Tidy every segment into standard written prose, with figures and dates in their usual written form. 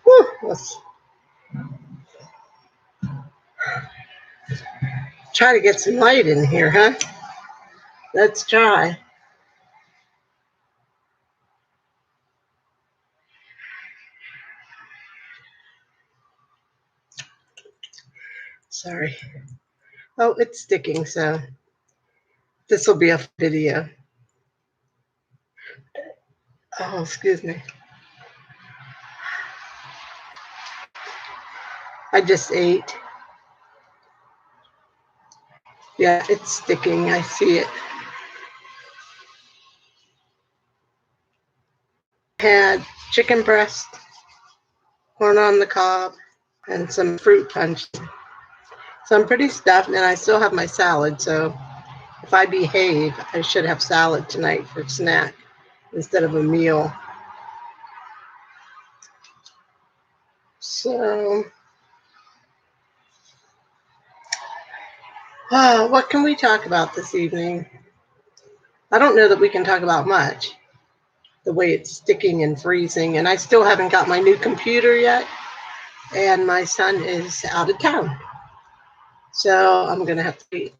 Whew, let's try to get some light in here, huh? Let's try. Sorry. Oh, it's sticking, so this will be a video. Oh, excuse me. I just ate. Yeah, it's sticking. I see it. Had chicken breast, corn on the cob, and some fruit punch. So I'm pretty stuffed, and I still have my salad. So if I behave, I should have salad tonight for snack instead of a meal. So, what can we talk about this evening? I don't know that we can talk about much. The way it's sticking and freezing, and I still haven't got my new computer yet, and my son is out of town. So I'm going to have to wait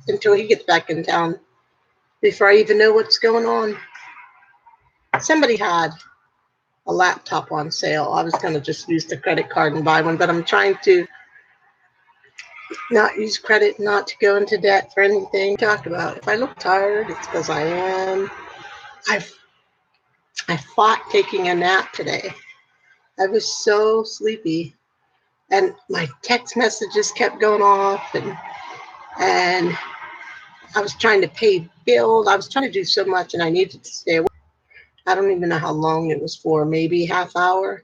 until he gets back in town before I even know what's going on. Somebody had a laptop on sale. I was going to just use the credit card and buy one, but I'm trying to not use credit, not to go into debt for anything. Talk about if I look tired, it's because I am. I fought taking a nap today. I was so sleepy, and my text messages kept going off, and I was trying to pay bills. I was trying to do so much, and I needed to stay awake. I don't even know how long it was for, maybe half hour.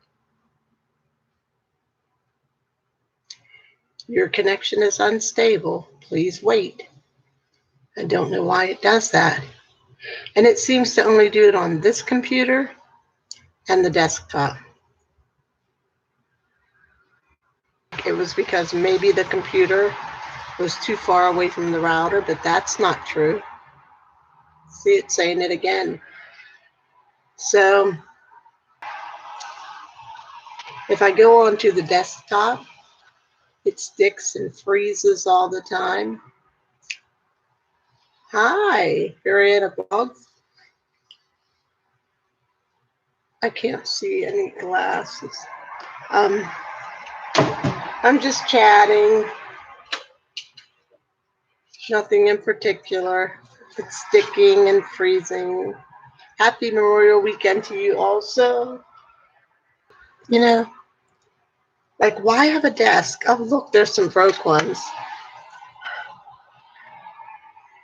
Your connection is unstable. Please wait. I don't know why it does that. And it seems to only do it on this computer and the desktop. It was because maybe the computer was too far away from the router, but that's not true. See, it's saying it again. So if I go onto the desktop, it sticks and freezes all the time. Hi, Marietta Boggs. I can't see any glasses. I'm just chatting. Nothing in particular. It's sticking and freezing. Happy Memorial Weekend to you also. You know, like, why have a desk? Oh, look, there's some broke ones.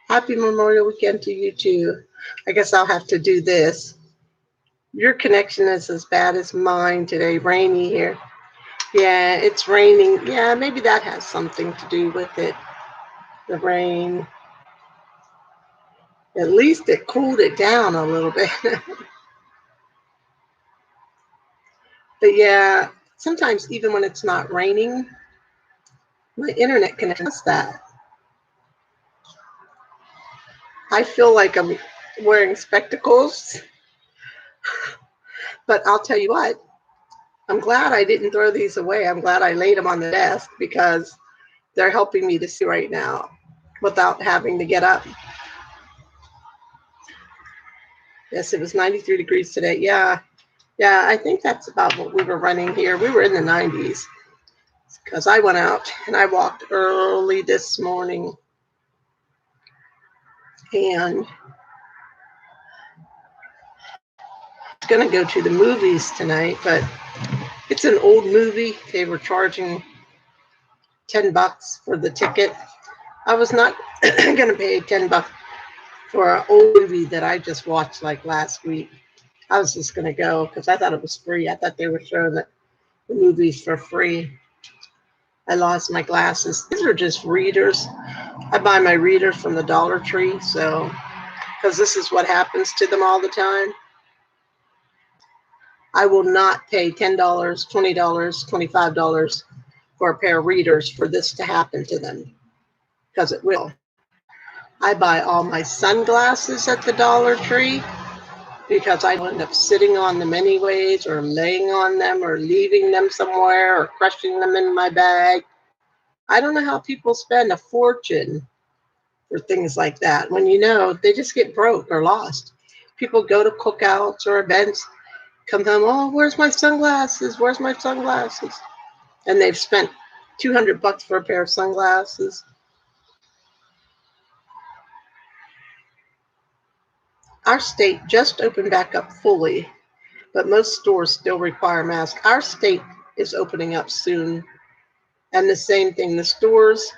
Happy Memorial Weekend to you too. I guess I'll have to do this. Your connection is as bad as mine today. Rainy here. Yeah, it's raining. Yeah, maybe that has something to do with it. The rain. At least it cooled it down a little bit. But yeah, sometimes even when it's not raining, my internet connection does that. I feel like I'm wearing spectacles. But I'll tell you what, I'm glad I didn't throw these away. I'm glad I laid them on the desk because they're helping me to see right now without having to get up. Yes, it was 93 degrees today. Yeah, I think that's about what we were running here. We were in the 90s because I went out and I walked early this morning. And I was going to go to the movies tonight, but it's an old movie. They were charging $10 for the ticket. I was not going to pay $10 for an old movie that I just watched like last week. I was just going to go because I thought it was free. I thought they were showing the movies for free. I lost my glasses. These are just readers. I buy my readers from the Dollar Tree, so because this is what happens to them all the time. I will not pay $10, $20, $25 for a pair of readers for this to happen to them, because it will. I buy all my sunglasses at the Dollar Tree because I end up sitting on them anyways, or laying on them, or leaving them somewhere, or crushing them in my bag. I don't know how people spend a fortune for things like that when they just get broke or lost. People go to cookouts or events, come home, oh, where's my sunglasses? Where's my sunglasses? And they've spent $200 for a pair of sunglasses. Our state just opened back up fully, but most stores still require masks. Our state is opening up soon. And the same thing, the stores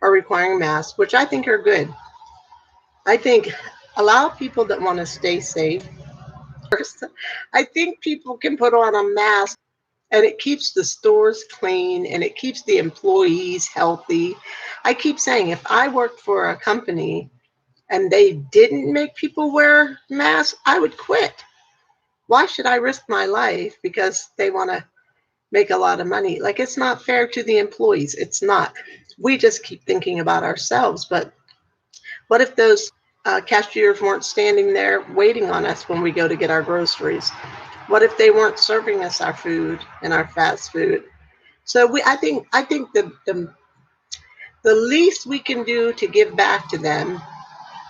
are requiring masks, which I think are good. I think allow people that want to stay safe. I think people can put on a mask and it keeps the stores clean and it keeps the employees healthy. I keep saying if I worked for a company and they didn't make people wear masks, I would quit. Why should I risk my life because they want to make a lot of money? Like, it's not fair to the employees. It's not. We just keep thinking about ourselves. But what if those cashiers weren't standing there waiting on us when we go to get our groceries? What if they weren't serving us our food and our fast food? So I think the least we can do to give back to them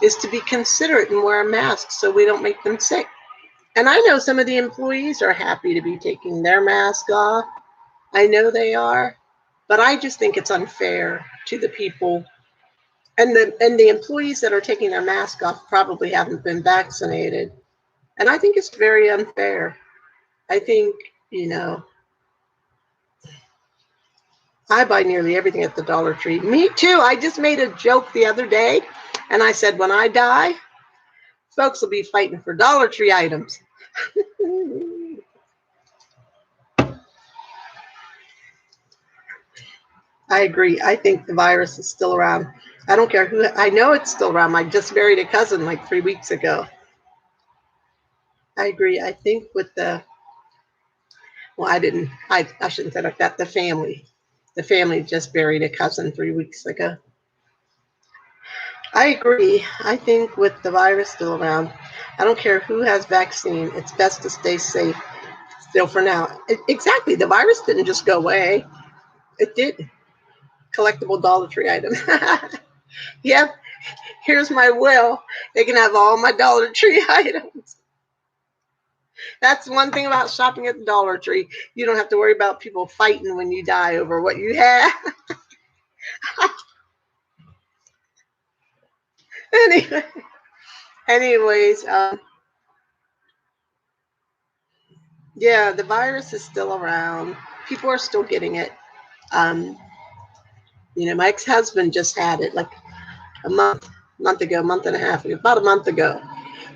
is to be considerate and wear a mask so we don't make them sick. And I know some of the employees are happy to be taking their mask off. I know they are, but I just think it's unfair to the people. And the employees that are taking their mask off probably haven't been vaccinated. And I think it's very unfair. I think, you know, I buy nearly everything at the Dollar Tree. Me too. I just made a joke the other day and I said, when I die, folks will be fighting for Dollar Tree items. I agree. I think the virus is still around. I don't care who, I know it's still around. I just buried a cousin like 3 weeks ago. I agree. I think with well, I shouldn't say like that. The family just buried a cousin 3 weeks ago. I agree. I think with the virus still around, I don't care who has vaccine. It's best to stay safe still for now. Exactly. The virus didn't just go away. It did. Collectible Dollar Tree items. Yep. Here's my will. They can have all my Dollar Tree items. That's one thing about shopping at the Dollar Tree. You don't have to worry about people fighting when you die over what you have. anyway, anyways, yeah, the virus is still around. People are still getting it. Um, my ex-husband just had it like a month ago, month and a half ago, about a month ago.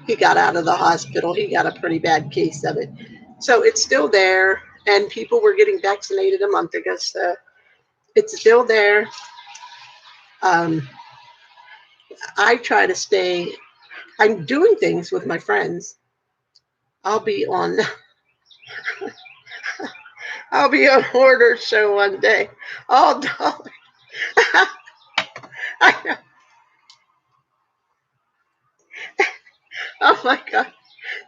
He got out of the hospital. He got a pretty bad case of it. So it's still there, and people were getting vaccinated a month ago. So it's still there. Um, I try to stay. I'm doing things with my friends. I'll be on. I'll be on Hoarder Show one day. All dollars. I know. Oh my god,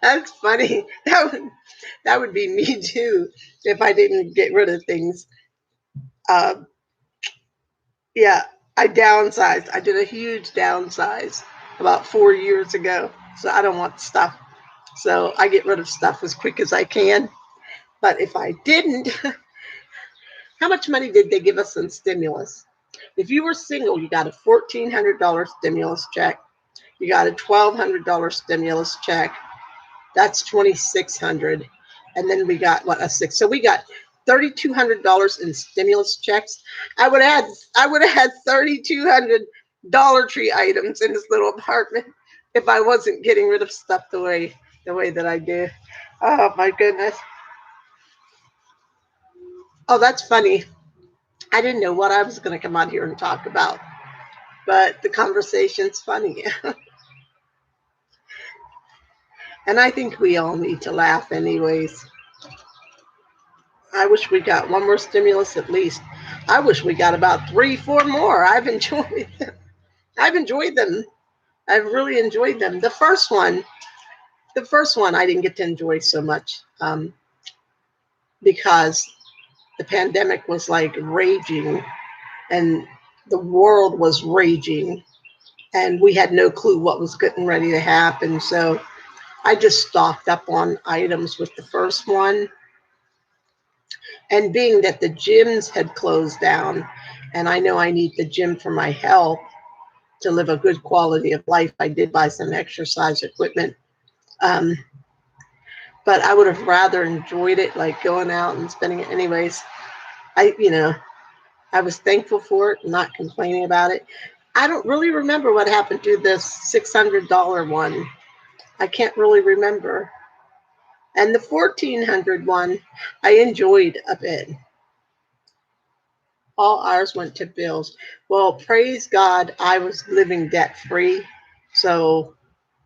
that's funny. That would be me too if I didn't get rid of things. Uh, yeah, I downsized. I did a huge downsize about 4 years ago. So I don't want stuff. So I get rid of stuff as quick as I can. But if I didn't, how much money did they give us in stimulus? If you were single, you got a $1,400 stimulus check. You got a $1,200 stimulus check. That's $2,600. And then we got what, a six. So we got $3,200 in stimulus checks. I would have had 3,200 Dollar Tree items in this little apartment if I wasn't getting rid of stuff the way that I do. Oh my goodness. Oh, that's funny. I didn't know what I was going to come out here and talk about, but the conversation's funny. And I think we all need to laugh anyways. I wish we got one more stimulus at least. I wish we got about 3, 4 more. I've enjoyed them. I've really enjoyed them. The first one I didn't get to enjoy so much because the pandemic was like raging and the world was raging and we had no clue what was getting ready to happen. So I just stocked up on items with the first one. And being that the gyms had closed down, and I know I need the gym for my health to live a good quality of life, I did buy some exercise equipment. Um, but I would have rather enjoyed it, like going out and spending it anyways. I was thankful for it, not complaining about it. I don't really remember what happened to this $600 one. I can't really remember. And the 1400 one, I enjoyed a bit. All ours went to bills. Well, praise God, I was living debt free. So,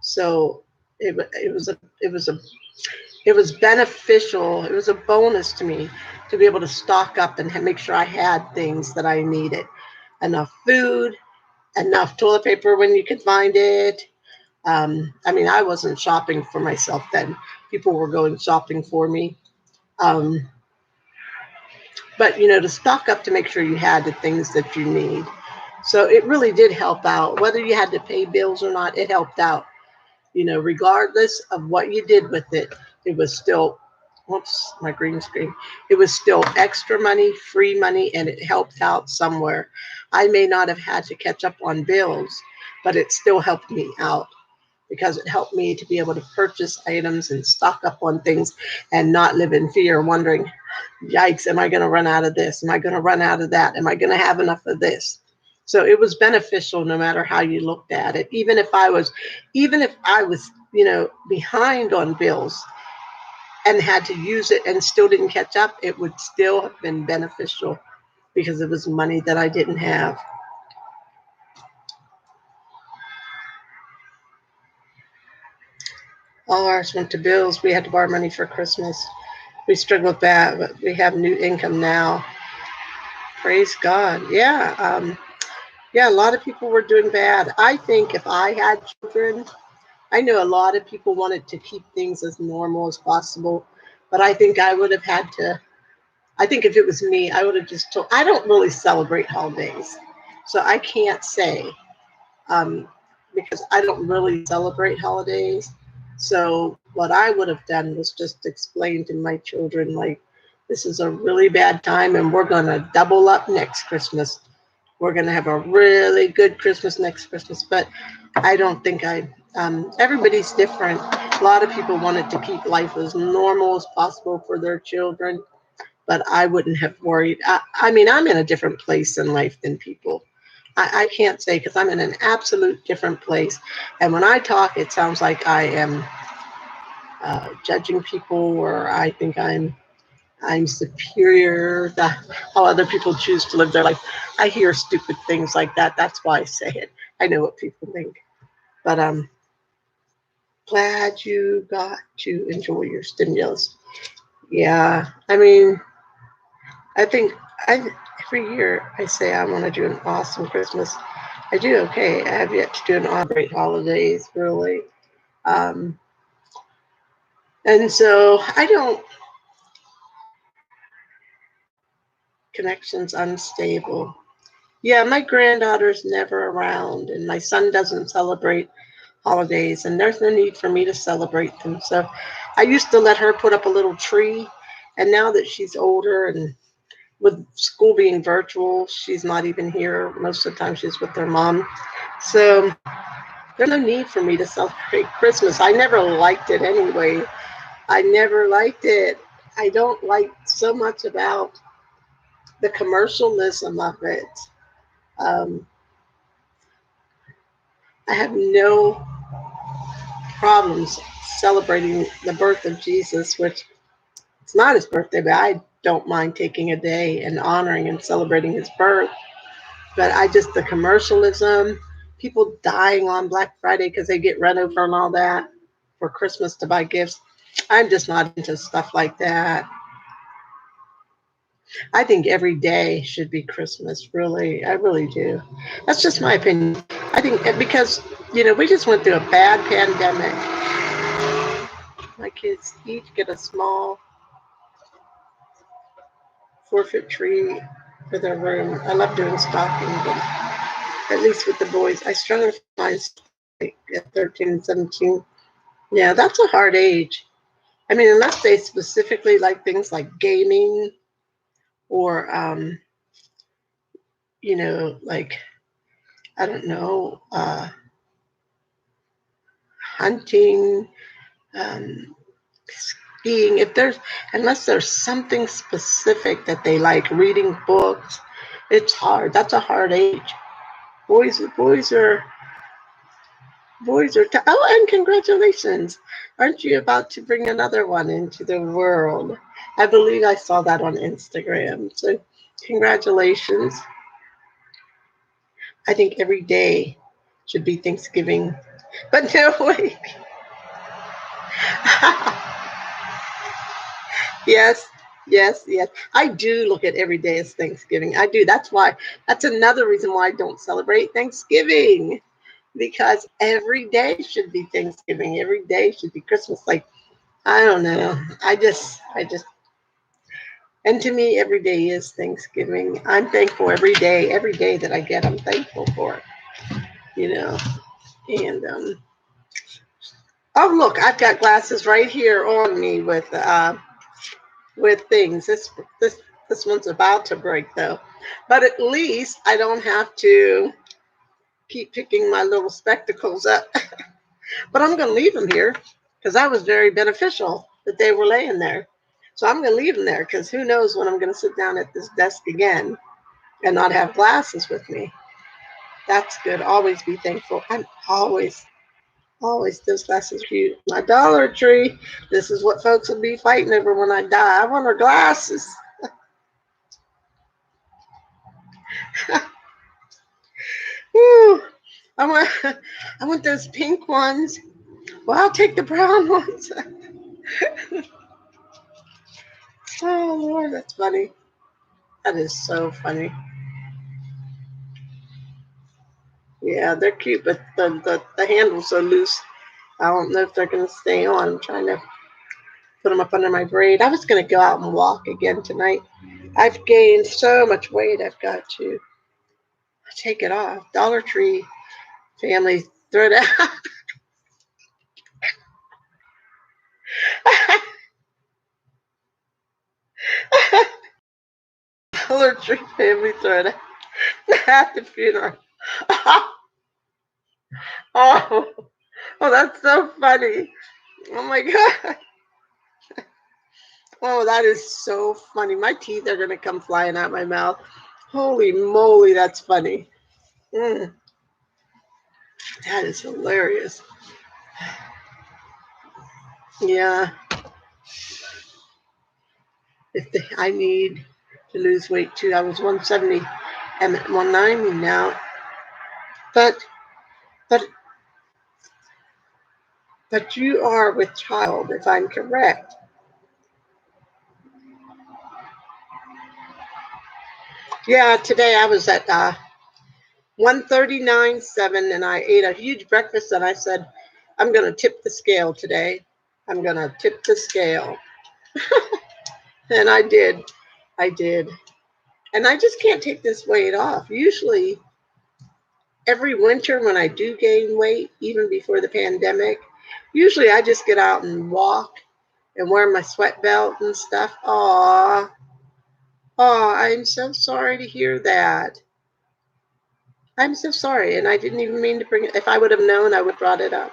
so it was it was beneficial. It was a bonus to me to be able to stock up and make sure I had things that I needed. Enough food, enough toilet paper when you could find it. I mean, I wasn't shopping for myself then. People were going shopping for me. Um, but, to stock up to make sure you had the things that you need. So it really did help out. Whether you had to pay bills or not, it helped out. Regardless of what you did with it, it was still, whoops, my green screen. It was still extra money, free money, and it helped out somewhere. I may not have had to catch up on bills, but it still helped me out because it helped me to be able to purchase items and stock up on things and not live in fear, wondering, yikes, am I going to run out of this? Am I going to run out of that? Am I going to have enough of this? So it was beneficial no matter how you looked at it. Even if I was, behind on bills and had to use it and still didn't catch up, it would still have been beneficial because it was money that I didn't have. All ours went to bills. We had to borrow money for Christmas. We struggled with that, but we have new income now. Praise God. Yeah. Yeah, a lot of people were doing bad. I think if I had children, I know a lot of people wanted to keep things as normal as possible, but I think I would have had to. I think if it was me, I would have just told. I don't really celebrate holidays, so I can't say um, because I don't really celebrate holidays. So what I would have done was just explain to my children, like, this is a really bad time, and we're gonna double up next Christmas. We're going to have a really good Christmas next Christmas. But I don't think everybody's different. A lot of people wanted to keep life as normal as possible for their children, but I wouldn't have worried. I mean, I'm in a different place in life than people. I can't say because I'm in an absolute different place. And when I talk, it sounds like I am judging people or I think I'm superior to how other people choose to live their life. I hear stupid things like that. That's why I say it. I know what people think. But I'm glad you got to enjoy your stimulus. Yeah. I mean, I think I every year I say I want to do an awesome Christmas. I do okay. I have yet to do an awesome great holidays, really. Um, and so I don't connections unstable. Yeah, my granddaughter's never around, and my son doesn't celebrate holidays, and there's no need for me to celebrate them. So I used to let her put up a little tree, and now that she's older and with school being virtual, she's not even here. Most of the time, she's with her mom. So there's no need for me to celebrate Christmas. I never liked it anyway. I never liked it. I don't like so much about the commercialism of it. Um, I have no problems celebrating the birth of Jesus, which it's not his birthday, but I don't mind taking a day and honoring and celebrating his birth. But the commercialism, people dying on Black Friday because they get run over and all that for Christmas to buy gifts. I'm just not into stuff like that. I think every day should be Christmas, really. I really do. That's just my opinion. I think because You know, we just went through a bad pandemic. My kids each get a small 4-foot tree for their room. I love doing stocking, but at least with the boys, I struggle to find like at 13 and 17. Yeah, that's a hard age. I mean, unless they specifically like things like gaming or, like, I don't know, hunting, um, skiing. Unless there's something specific that they like, reading books, it's hard. That's a hard age. Boys, boys are oh, and congratulations. Aren't you about to bring another one into the world? I believe I saw that on Instagram. So congratulations. I think every day should be Thanksgiving. But no, wait. Yes, yes. I do look at every day as Thanksgiving. I do. That's another reason why I don't celebrate Thanksgiving. Because every day should be Thanksgiving. Every day should be Christmas. Like, I don't know. And to me, every day is Thanksgiving. I'm thankful every day that I get, I'm thankful for it, you know. And, oh, look, I've got glasses right here on me with things. This one's about to break though, but at least I don't have to keep picking my little spectacles up. But I'm going to leave them here because that was very beneficial that they were laying there. So I'm going to leave them there because who knows when I'm going to sit down at this desk again and not have glasses with me. That's good. Always be thankful. I'm always, those glasses are cute. My Dollar Tree. This is what folks will be fighting over when I die. I want her glasses. Woo. I want those pink ones. Well, I'll take the brown ones. Oh, Lord, that's funny. That is so funny. Yeah, they're cute, but the handles are loose. I don't know if they're going to stay on. I'm trying to put them up under my braid. I was going to go out and walk again tonight. I've gained so much weight, I've got to take it off. Dollar Tree family, throw it out. Dollar Tree family, throw it out. At the funeral. Oh, oh, that's so funny. Oh my God. Oh, that is so funny. My teeth are going to come flying out my mouth. Holy moly, that's funny. Mm, that is hilarious. Yeah, I need to lose weight too. I was 170. I'm at 190 now. But but but you are with child, if I'm correct. Yeah, today I was at 139.7 and I ate a huge breakfast and I said, I'm gonna tip the scale today. I'm gonna tip the scale. And I did. I did. And I just can't take this weight off. Usually every winter when I do gain weight, even before the pandemic, usually I just get out and walk and wear my sweat belt and stuff. Aw, I'm so sorry to hear that. I'm so sorry. And I didn't even mean to bring it. If I would have known, I would have brought it up.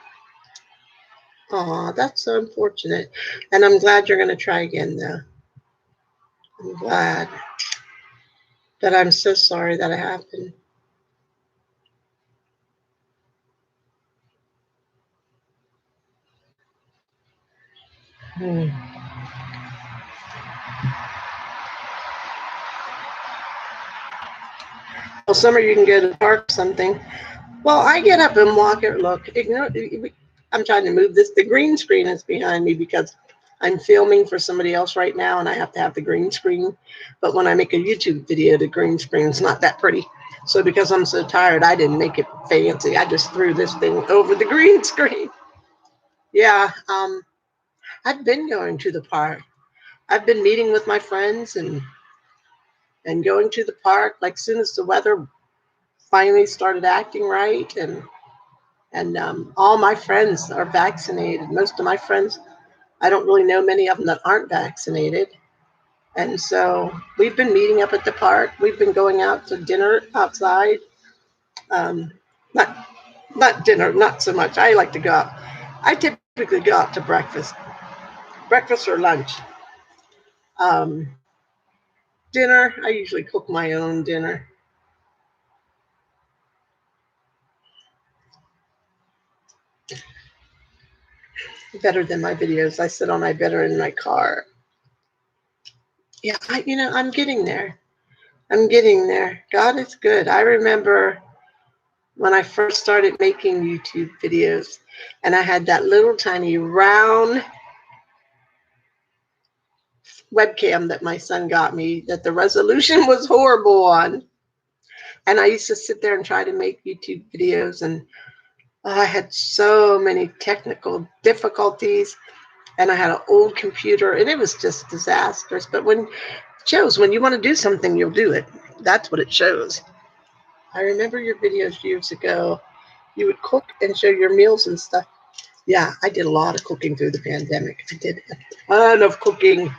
Aw, that's so unfortunate. And I'm glad you're going to try again, though. I'm glad. But I'm so sorry that it happened. Hmm. Well, summer you can go to the park or something. Well, I get up and walk it. Look, I'm trying to move this. The green screen is behind me because I'm filming for somebody else right now and I have to have the green screen. But when I make a YouTube video, the green screen is not that pretty. So because I'm so tired, I didn't make it fancy. I just threw this thing over the green screen. Yeah, I've been going to the park. I've been meeting with my friends and going to the park. Like soon as the weather finally started acting right, and all my friends are vaccinated. Most of my friends, I don't really know many of them that aren't vaccinated. And so we've been meeting up at the park. We've been going out to dinner outside. Um, not not dinner, not so much. I like to go out. I typically go out to breakfast or lunch. Um, Dinner, I usually cook my own dinner. Better than my videos. I sit on my bed or in my car. Yeah, I'm getting there. I'm getting there. God is good. I remember when I first started making YouTube videos and I had that little tiny round webcam that my son got me that the resolution was horrible on. And I used to sit there and try to make YouTube videos, and I had so many technical difficulties, and I had an old computer, and it was just disastrous. But when it shows, when you want to do something, you'll do it. That's what it shows. I remember your videos years ago. You would cook and show your meals and stuff. Yeah, I did a lot of cooking through the pandemic. I did a ton of cooking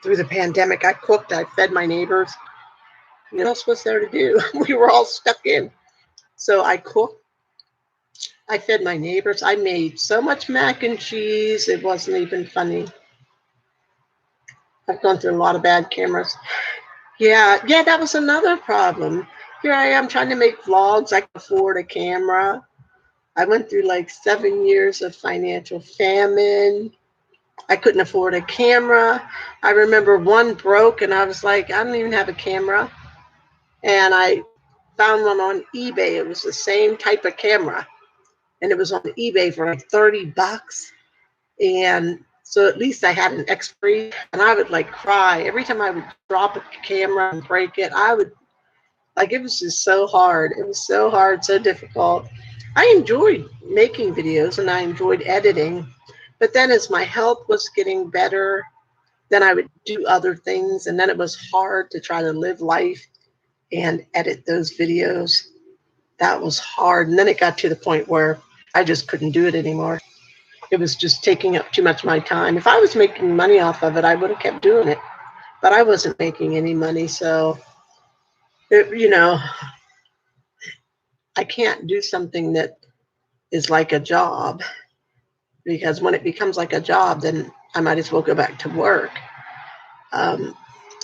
through the pandemic. I cooked, I fed my neighbors. What else was there to do? We were all stuck in. So I cooked, I fed my neighbors. I made so much mac and cheese, it wasn't even funny. I've gone through a lot of bad cameras. Yeah, that was another problem. Here I am trying to make vlogs. I can afford a camera. I went through like 7 years of financial famine. I couldn't afford a camera. I remember one broke and I was like, I don't even have a camera. And I found one on eBay. It was the same type of camera. And it was on eBay for like $30. And so at least I had an expiry, and I would like cry every time I would drop a camera and break it. I would like, it was just so hard. It was so hard, so difficult. I enjoyed making videos and I enjoyed editing, but then as my health was getting better, then I would do other things, and then it was hard to try to live life and edit those videos. That was hard. And then it got to the point where I just couldn't do it anymore. It was just taking up too much of my time. If I was making money off of it, I would have kept doing it. But I wasn't making any money. So, I can't do something that is like a job, because when it becomes like a job, then I might as well go back to work. Um,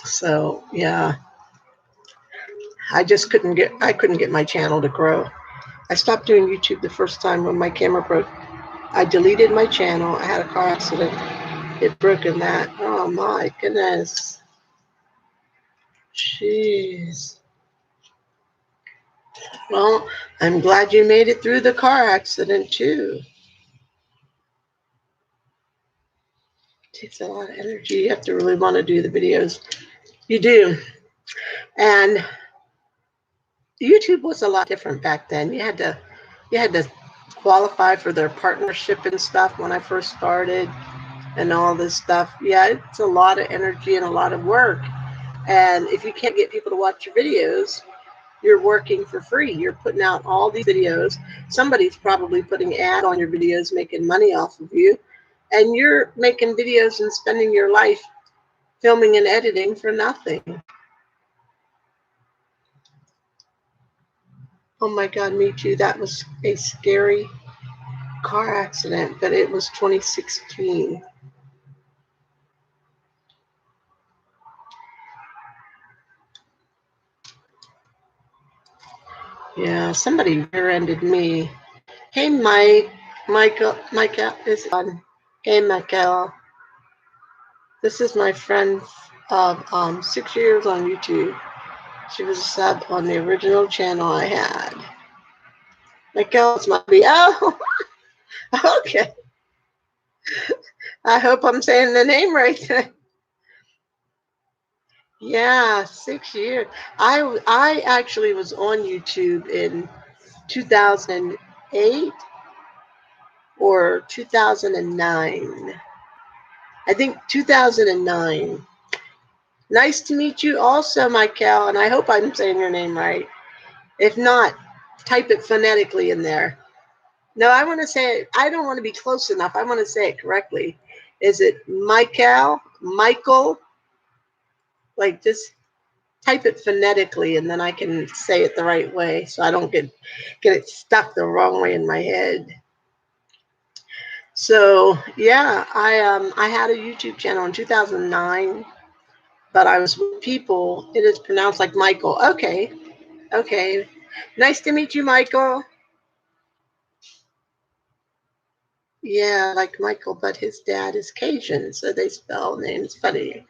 so, yeah, I couldn't get my channel to grow. I stopped doing YouTube the first time when my camera broke. I deleted my channel. I had a car accident. It broke in that. Oh my goodness. Jeez. Well, I'm glad you made it through the car accident too. It takes a lot of energy. You have to really want to do the videos. You do. And YouTube was a lot different back then. You had to qualify for their partnership and stuff when I first started and all this stuff. Yeah, it's a lot of energy and a lot of work. And if you can't get people to watch your videos, you're working for free. You're putting out all these videos. Somebody's probably putting ad on your videos, making money off of you. And you're making videos and spending your life filming and editing for nothing. Oh my God, me too. That was a scary car accident, but it was 2016. Yeah, somebody rear-ended me. Hey, Michael is on. Hey, Michael. This is my friend of 6 years on YouTube. She was a sub on the original channel I had. Michael's might be. Oh, okay. I hope I'm saying the name right. Yeah, 6 years. I actually was on YouTube in 2008 or 2009. I think 2009. Nice to meet you also, Michael, and I hope I'm saying your name right. If not, type it phonetically in there. No, I want to say it. I don't want to be close enough. I want to say it correctly. Is it Michael? Michael? Like just type it phonetically and then I can say it the right way so I don't get it stuck the wrong way in my head. So yeah, I had a YouTube channel in 2009, but I was with people. It is pronounced like Michael. Okay, okay. Nice to meet you, Michael. Yeah, like Michael, but his dad is Cajun, so they spell names funny.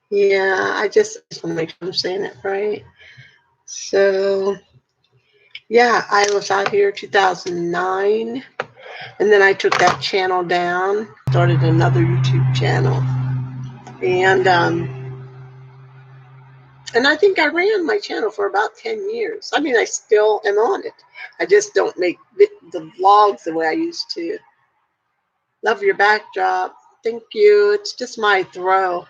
Yeah, I just want to make sure I'm saying it right. So yeah, I was out here 2009, and then I took that channel down, started another YouTube channel, and and I think I ran my channel for about 10 years. I mean, I still am on it. I just don't make the vlogs the way I used to. Love your backdrop. Thank you. It's just my throw.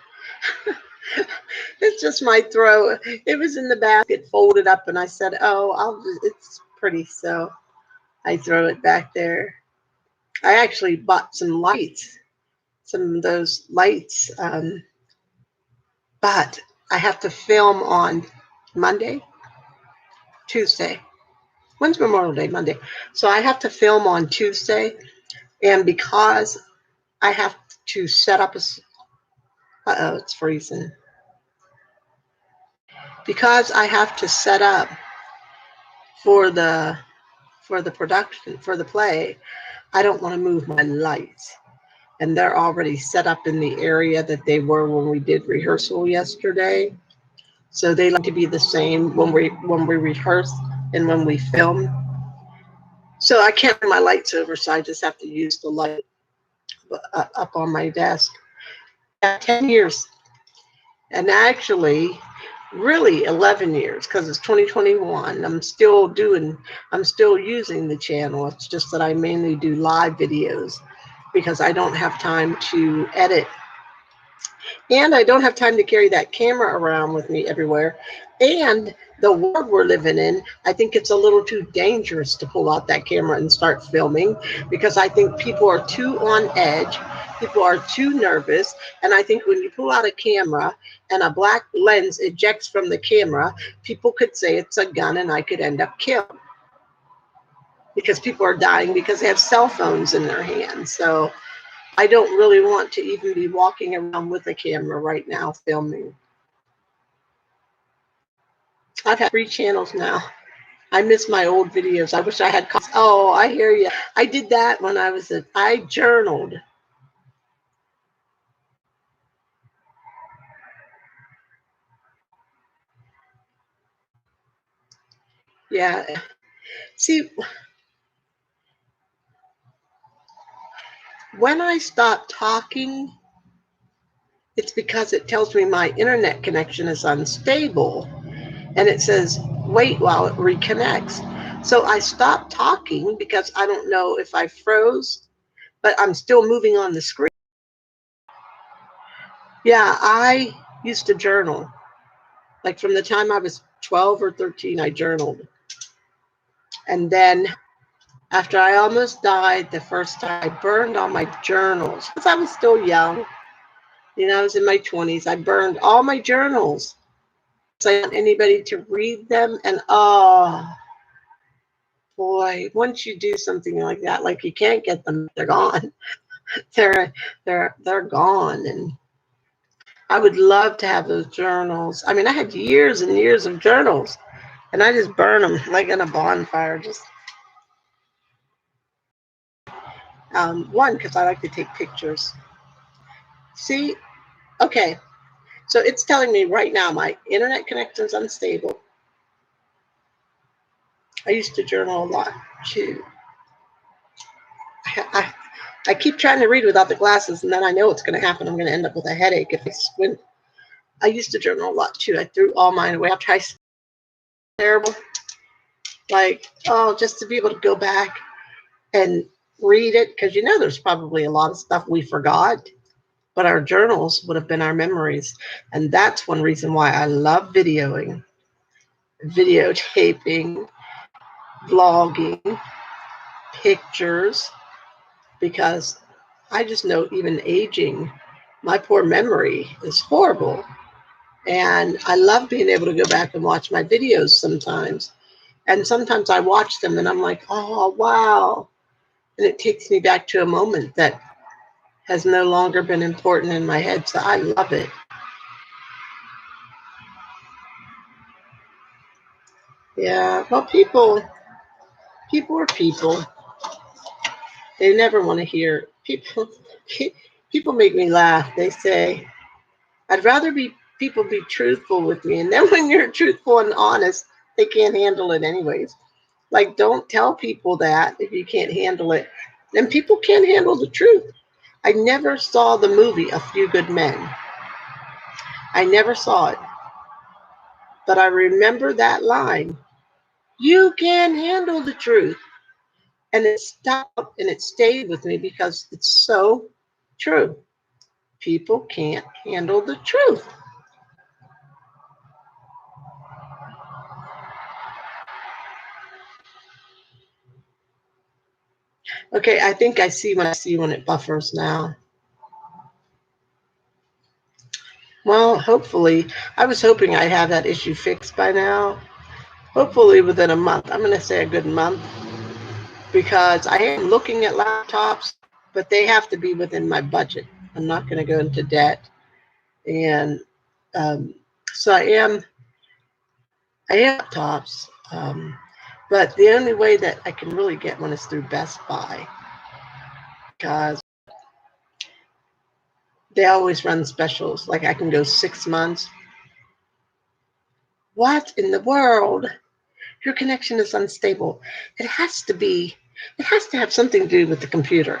It's just my throw. It was in the basket, folded up, and I said, "Oh, it's pretty, so I throw it back there." I actually bought some lights, some of those lights, but I have to film on Monday, Tuesday. When's Memorial Day? Monday. So I have to film on Tuesday, and because I have to set up uh-oh, it's freezing. Because I have to set up for the production for the play, I don't want to move my lights. And they're already set up in the area that they were when we did rehearsal yesterday. So they like to be the same when we rehearse and when we film. So I can't bring my lights over, so I just have to use the light up on my desk. 10 years, and actually, really 11 years because it's 2021. I'm still using the channel. It's just that I mainly do live videos because I don't have time to edit. And I don't have time to carry that camera around with me everywhere. And the world we're living in, I think it's a little too dangerous to pull out that camera and start filming because I think people are too on edge. People are too nervous. And I think when you pull out a camera and a black lens ejects from the camera, people could say it's a gun and I could end up killed because people are dying because they have cell phones in their hands. So I don't really want to even be walking around with a camera right now filming. I've had 3 channels now. I miss my old videos. I wish I had. Oh, I hear you. I did that when I journaled. Yeah. See, when I stop talking, it's because it tells me my internet connection is unstable. And it says, wait while it reconnects. So I stopped talking because I don't know if I froze, but I'm still moving on the screen. Yeah, I used to journal. Like from the time I was 12 or 13, I journaled. And then after I almost died the first time, I burned all my journals because I was still young. I was in my 20s. I burned all my journals. So I didn't want anybody to read them. And oh, boy, once you do something like that, like you can't get them, they're gone. They're gone. And I would love to have those journals. I mean, I had years and years of journals, and I just burn them like in a bonfire. Just one, because I like to take pictures. See, okay, so it's telling me right now my internet connection is unstable. I used to journal a lot too. I keep trying to read without the glasses, and then I know what's going to happen. I'm going to end up with a headache if I squint. I used to journal a lot too. I threw all mine away after high school. Terrible. Like, oh, just to be able to go back and read it, because there's probably a lot of stuff we forgot, but our journals would have been our memories. And that's one reason why I love videoing, videotaping, vlogging, pictures, because I just know even aging, my poor memory is horrible. And I love being able to go back and watch my videos sometimes. And sometimes I watch them and I'm like, oh, wow. And it takes me back to a moment that has no longer been important in my head. So I love it. Yeah. Well, people are people. They never want to hear people. People make me laugh. They say, I'd rather be people be truthful with me. And then when you're truthful and honest, they can't handle it anyways. Like, don't tell people that if you can't handle it. And people can't handle the truth. I never saw the movie A Few Good Men. I never saw it. But I remember that line. You can't handle the truth. And it stopped and it stayed with me because it's so true. People can't handle the truth. Okay, I think I see when it buffers now. Well, hopefully, I was hoping I'd have that issue fixed by now. Hopefully within a month. I'm going to say a good month because I am looking at laptops, but they have to be within my budget. I'm not going to go into debt. And um, so I am laptops. But the only way that I can really get one is through Best Buy because they always run specials. Like I can go 6 months. What in the world? Your connection is unstable. It has to be, it has to have something to do with the computer.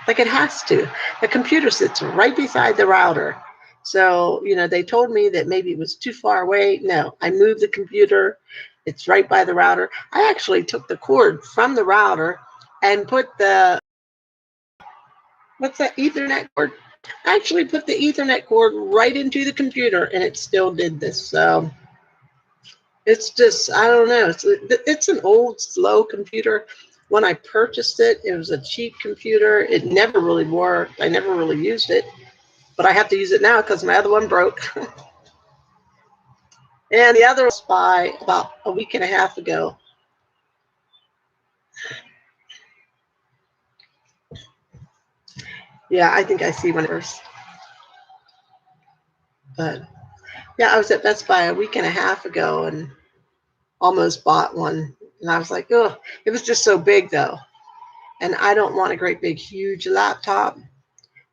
Like it has to. The computer sits right beside the router. So, they told me that maybe it was too far away. No, I moved the computer. It's right by the router. I actually took the cord from the router and put what's that, Ethernet cord? I actually put the Ethernet cord right into the computer and it still did this. So it's just, I don't know. It's an old, slow computer. When I purchased it, it was a cheap computer. It never really worked. I never really used it, but I have to use it now because my other one broke. And the other was by about a week and a half ago. Yeah, I think I see one first. But yeah, I was at Best Buy a week and a half ago and almost bought one. And I was like, oh, it was just so big though. And I don't want a great big huge laptop.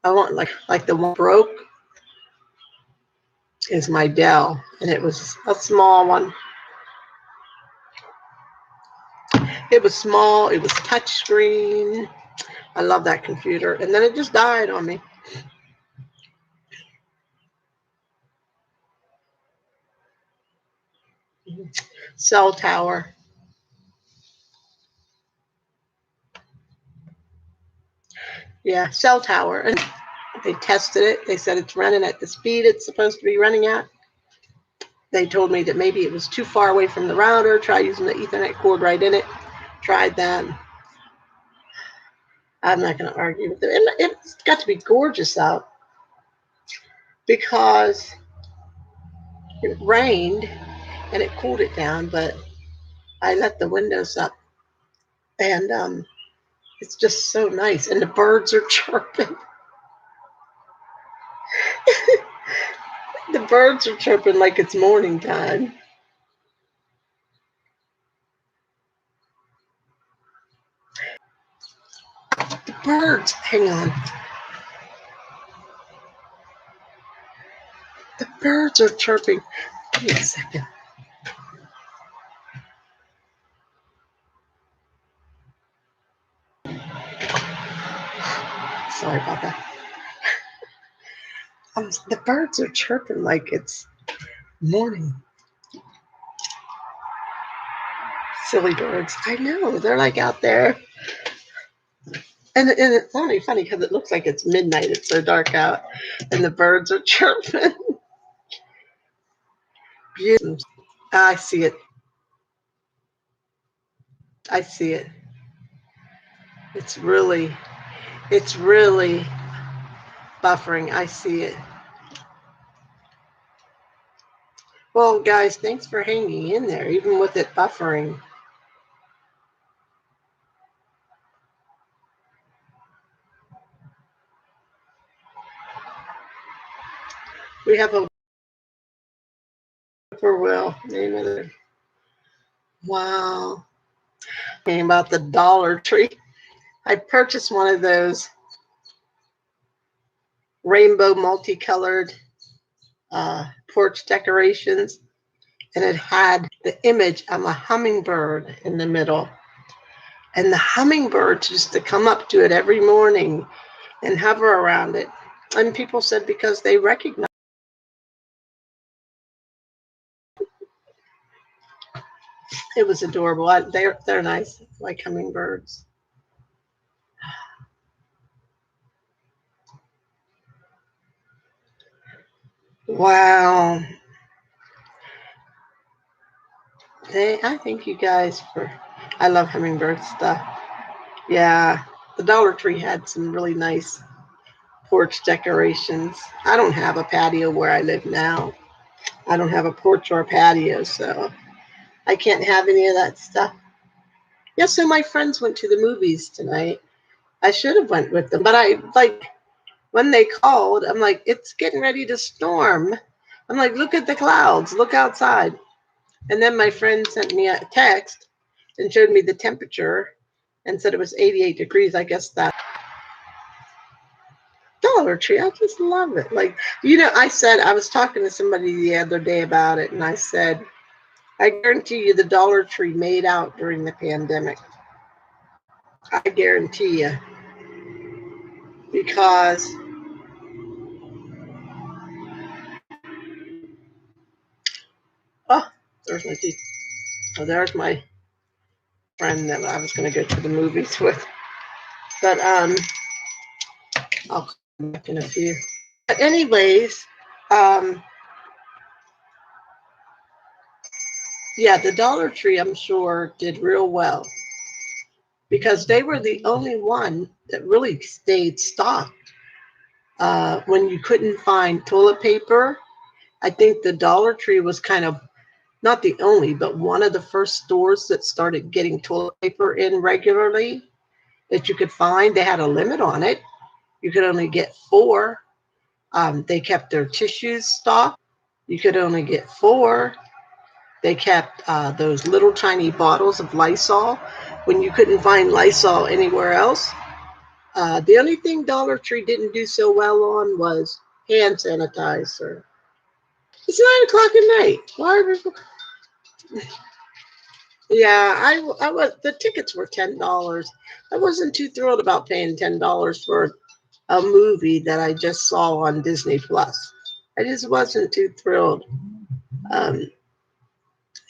I want like the one broke is my Dell, and it was a small one. It was small. It was touchscreen. I love that computer, and then it just died on me. Cell tower. Yeah, cell tower, and they tested it. They said it's running at the speed it's supposed to be running at. They told me that maybe it was too far away from the router. Try using the Ethernet cord right in it. Tried that. I'm not going to argue with it. And it's got to be gorgeous out because it rained and it cooled it down, but I let the windows up and it's just so nice. And the birds are chirping. The birds are chirping like it's morning time. The birds, hang on. The birds are chirping. Give me a second. Sorry about that. The birds are chirping like it's Morning. Silly birds. I know. They're like out there. And it's only funny because it looks like it's midnight. It's so dark out. And the birds are chirping. Beautiful. I see it. I see it. It's really buffering. I see it. Well, guys, thanks for hanging in there, even with it buffering. We have a whippoorwill. Name of it. Wow. Name about the Dollar Tree. I purchased one of those rainbow multicolored porch decorations, and it had the image of a hummingbird in the middle. And the hummingbirds used to come up to it every morning and hover around it. And people said because they recognize it was adorable. They're nice, like hummingbirds. Wow. I thank you guys for. I love hummingbird stuff. Yeah, the Dollar Tree had some really nice porch decorations. I don't have a patio where I live now. I don't have a porch or a patio, so I can't have any of that stuff. Yeah, so my friends went to the movies tonight. I should have went with them, but I like when they called, I'm like, it's getting ready to storm. I'm like, look at the clouds, look outside. And then my friend sent me a text and showed me the temperature and said it was 88 degrees. I guess that Dollar Tree, I just love it. Like, I said, I was talking to somebody the other day about it, and I said, I guarantee you the Dollar Tree made out during the pandemic. I guarantee you. Because there's my teeth. Oh, there's my friend that I was going to go to the movies with. But I'll come back in a few. But anyways, yeah, the Dollar Tree, I'm sure, did real well because they were the only one that really stayed stocked. When you couldn't find toilet paper, I think the Dollar Tree was kind of not the only, but one of the first stores that started getting toilet paper in regularly that you could find. They had a limit on it. You could only get 4. They kept their tissues stocked. You could only get 4. They kept those little tiny bottles of Lysol when you couldn't find Lysol anywhere else. The only thing Dollar Tree didn't do so well on was hand sanitizer. It's 9 o'clock at night. Why are people? Yeah, I was. The tickets were $10. I wasn't too thrilled about paying $10 for a movie that I just saw on Disney Plus. I just wasn't too thrilled. Um,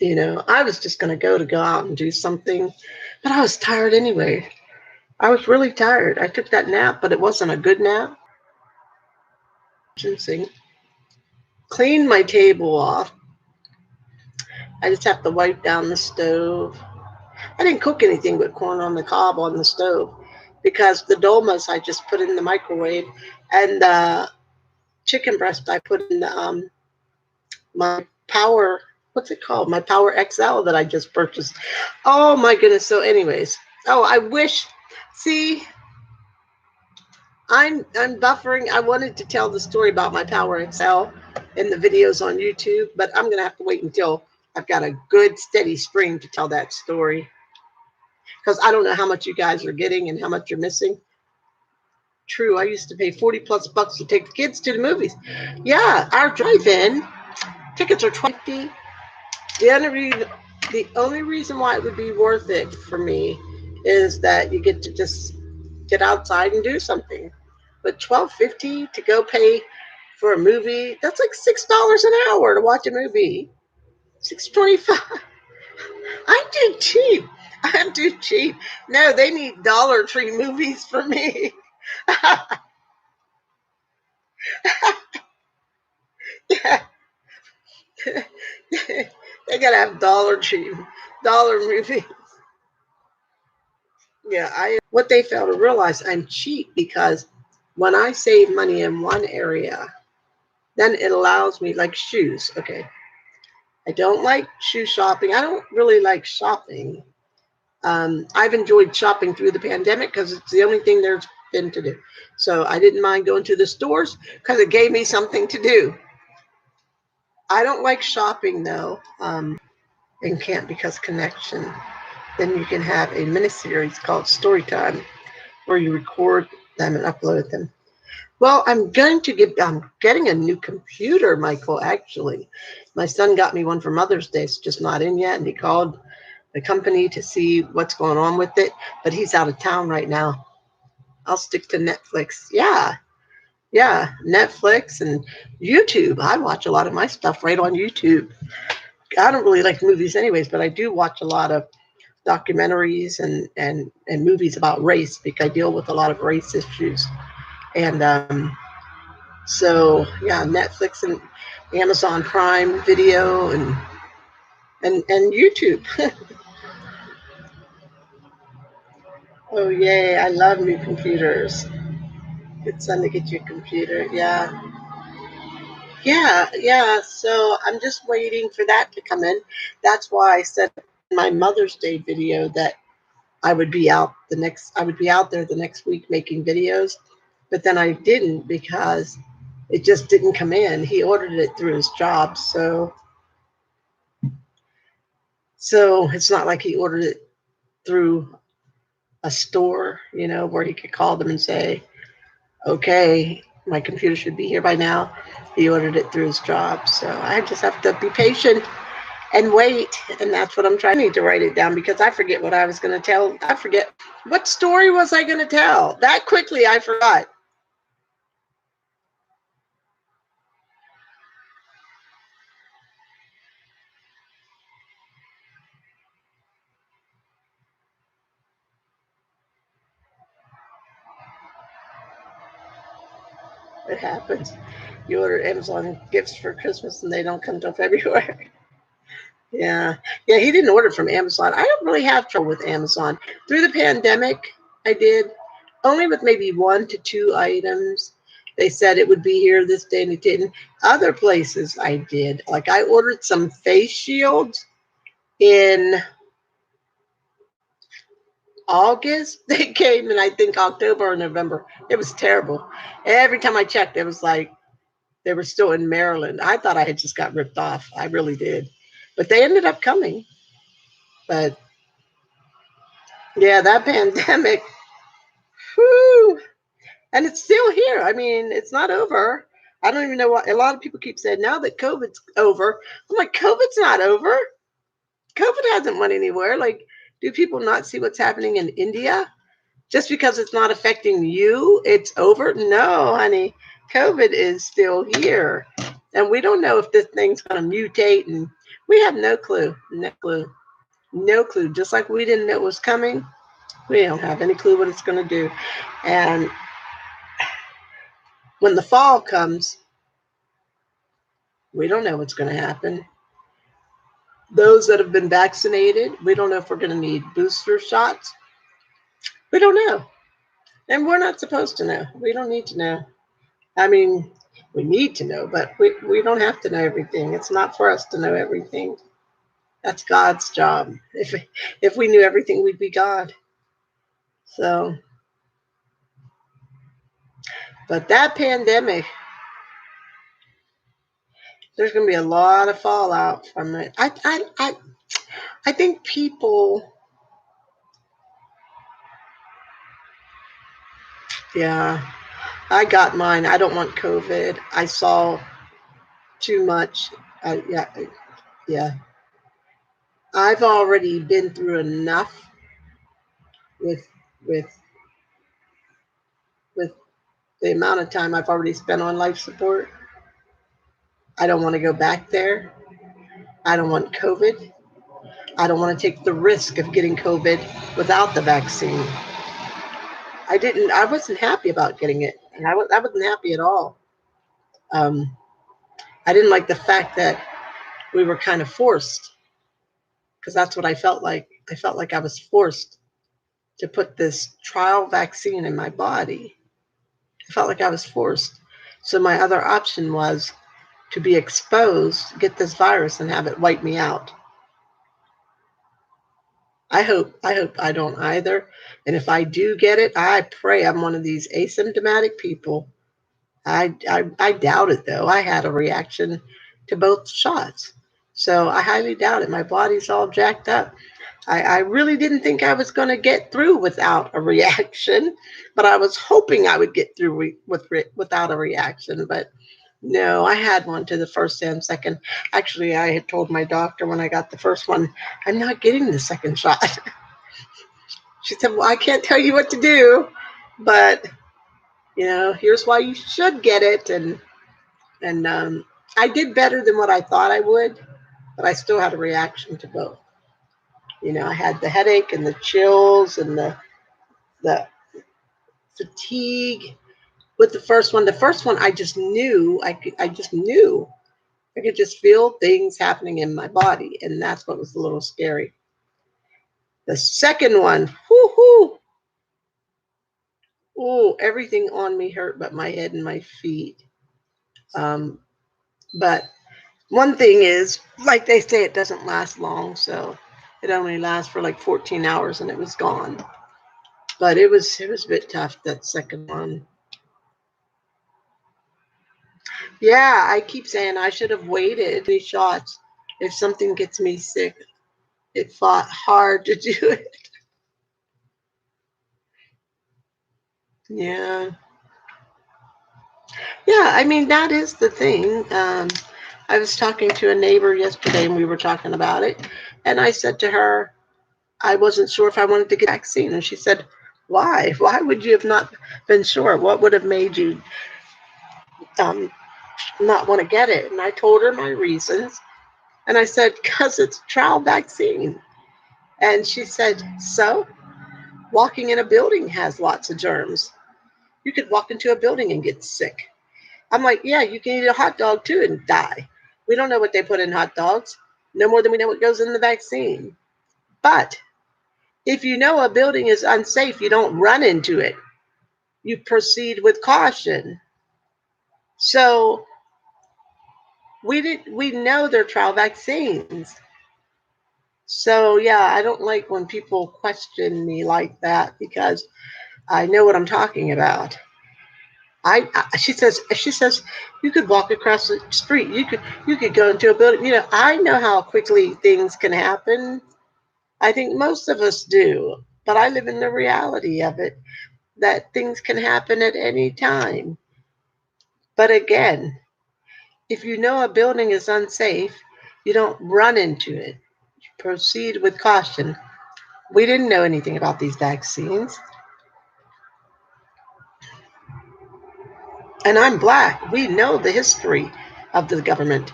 I was just going to go out and do something, but I was tired anyway. I was really tired. I took that nap, but it wasn't a good nap. Cleaned my table off. I just have to wipe down the stove. I didn't cook anything but corn on the cob on the stove because the dolmas I just put in the microwave, and the chicken breast I put in the, my Power, what's it called? My Power XL that I just purchased. Oh my goodness. So anyways, I wish, see, I'm buffering. I wanted to tell the story about my Power XL in the videos on YouTube, but I'm going to have to wait until I've got a good steady stream to tell that story. Because I don't know how much you guys are getting and how much you're missing. True, I used to pay 40 plus bucks to take the kids to the movies. Yeah, our drive-in tickets are $20. The only reason why it would be worth it for me is that you get to just get outside and do something. But $12.50 to go pay for a movie. That's like $6 an hour to watch a movie. $6.25. I'm too cheap. I'm too cheap. No, they need Dollar Tree movies for me. Yeah. They gotta have Dollar Tree, dollar movie. Yeah, I what they fail to realize, I'm cheap because when I save money in one area, then it allows me, like shoes. Okay, I don't like shoe shopping. I don't really like shopping. I've enjoyed shopping through the pandemic because it's the only thing there's been to do. So I didn't mind going to the stores because it gave me something to do. I don't like shopping though, in Camp Because Connection. Then you can have a miniseries called Storytime where you record them and upload them. Well, I'm getting a new computer, Michael, actually. My son got me one for Mother's Day. It's just not in yet. And he called the company to see what's going on with it, but he's out of town right now. I'll stick to Netflix. Yeah. Yeah. Netflix and YouTube. I watch a lot of my stuff right on YouTube. I don't really like movies anyways, but I do watch a lot of documentaries and movies about race because I deal with a lot of race issues. And so yeah, Netflix and Amazon Prime Video and YouTube. Oh yay! I love new computers. It's time to get your computer. Yeah, yeah. So I'm just waiting for that to come in. That's why I said in my Mother's Day video that I would be out there the next week making videos, but then I didn't because it just didn't come in. He ordered it through his job, so it's not like he ordered it through a store, where he could call them and say, okay, my computer should be here by now. He ordered it through his job. So I just have to be patient and wait. And that's what I'm trying. I need to write it down because I forget what I was going to tell. I forget what story was I going to tell that quickly. I forgot. It happens. You order Amazon gifts for Christmas and they don't come till February. Yeah. Yeah, he didn't order from Amazon. I don't really have trouble with Amazon. Through the pandemic, I did only with maybe 1 to 2 items. They said it would be here this day and it didn't. Other places I did. Like I ordered some face shields in August. They came in I think October or November. It was terrible. Every time I checked, it was like they were still in Maryland. I thought I had just got ripped off. I really did. But they ended up coming. But yeah, that pandemic, whew, and it's still here. I mean, it's not over. I don't even know what a lot of people keep saying now that COVID's over. I'm like, COVID's not over. COVID hasn't went anywhere. Like, do people not see what's happening in India? Just because it's not affecting you, it's over? No, honey. COVID is still here. And we don't know if this thing's going to mutate. And we have no clue. No clue. No clue. Just like we didn't know it was coming, we don't have any clue what it's going to do. And when the fall comes, we don't know what's going to happen. Those that have been vaccinated, we don't know if we're going to need booster shots. We don't know. And we're not supposed to know. We don't need to know. I mean, we need to know, but we don't have to know everything. It's not for us to know everything. That's God's job. If we knew everything, we'd be God. So, but that pandemic, there's going to be a lot of fallout from it. I think people, yeah, I got mine. I don't want COVID. I saw too much. Yeah, yeah. I've already been through enough with with with the amount of time I've already spent on life support. I don't want to go back there. I don't want COVID. I don't want to take the risk of getting COVID without the vaccine. I wasn't happy about getting it. And I wasn't happy at all. Um, I didn't like the fact that we were kind of forced, because that's what I felt like. I felt like I was forced to put this trial vaccine in my body. I felt like I was forced. So my other option was to be exposed, get this virus, and have it wipe me out. I hope I don't either. And if I do get it, I pray I'm one of these asymptomatic people. I doubt it though. I had a reaction to both shots. So I highly doubt it. My body's all jacked up. I really didn't think I was going to get through without a reaction, but I was hoping I would get through without a reaction. But no, I had one to the first and second. Actually, I had told my doctor when I got the first one, I'm not getting the second shot. She said, well, I can't tell you what to do, but here's why you should get it. And I did better than what I thought I would, but I still had a reaction to both. I had the headache and the chills and the fatigue with the first one. The first one, I just knew I could just feel things happening in my body, and that's what was a little scary. The second one, whoo, oh, everything on me hurt but my head and my feet. But one thing is, like they say, it doesn't last long, so it only lasts for like 14 hours and it was gone. But it was a bit tough, that second one. Yeah, I keep saying I should have waited these shots. If something gets me sick, it fought hard to do it. Yeah. Yeah, I mean, that is the thing. I was talking to a neighbor yesterday and we were talking about it. And I said to her, I wasn't sure if I wanted to get a vaccine. And she said, why? Why would you have not been sure? What would have made you um, not want to get it? And I told her my reasons. And I said, because it's a trial vaccine. And she said, so? Walking in a building has lots of germs. You could walk into a building and get sick. I'm like, yeah, you can eat a hot dog too and die. We don't know what they put in hot dogs, no more than we know what goes in the vaccine. But if you know a building is unsafe, you don't run into it. You proceed with caution. So we know they're trial vaccines. So yeah, I don't like when people question me like that because I know what I'm talking about. She says you could walk across the street. You could go into a building. I know how quickly things can happen. I think most of us do, but I live in the reality of it, that things can happen at any time. But again, if you know a building is unsafe, you don't run into it. You proceed with caution. We didn't know anything about these vaccines. And I'm black. We know the history of the government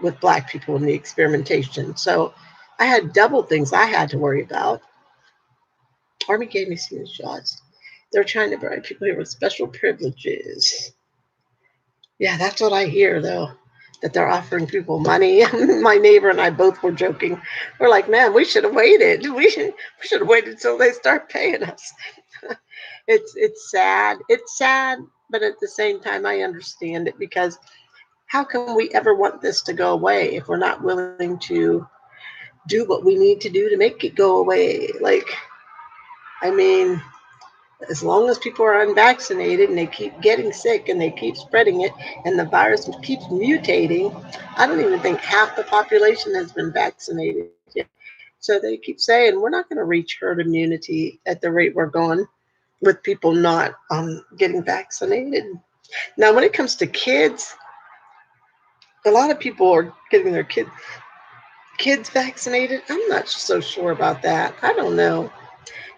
with black people in the experimentation. So I had double things I had to worry about. Army gave me some shots. They're trying to bribe people here with special privileges. Yeah, that's what I hear though. That they're offering people money. My neighbor and I both were joking. We're like, man, we should have waited. We should have waited until they start paying us. It's sad. It's sad, but at the same time I understand it because how can we ever want this to go away if we're not willing to do what we need to do to make it go away? Like, I mean, as long as people are unvaccinated and they keep getting sick and they keep spreading it and the virus keeps mutating, I don't even think half the population has been vaccinated yet. So they keep saying we're not going to reach herd immunity at the rate we're going with people not getting vaccinated. Now, when it comes to kids, a lot of people are getting their kids vaccinated. I'm not so sure about that. I don't know.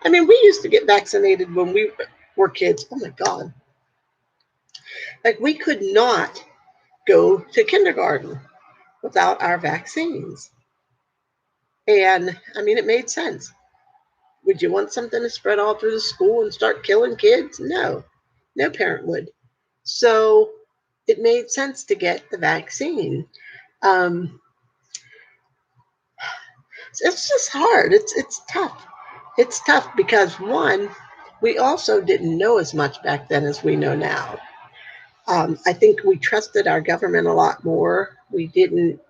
I mean, we used to get vaccinated when we were kids. Oh my God. Like we could not go to kindergarten without our vaccines. And I mean, it made sense. Would you want something to spread all through the school and start killing kids? No, no parent would. So it made sense to get the vaccine. Um, it's just hard. It's tough. It's tough because one, we also didn't know as much back then as we know now. I think we trusted our government a lot more. We didn't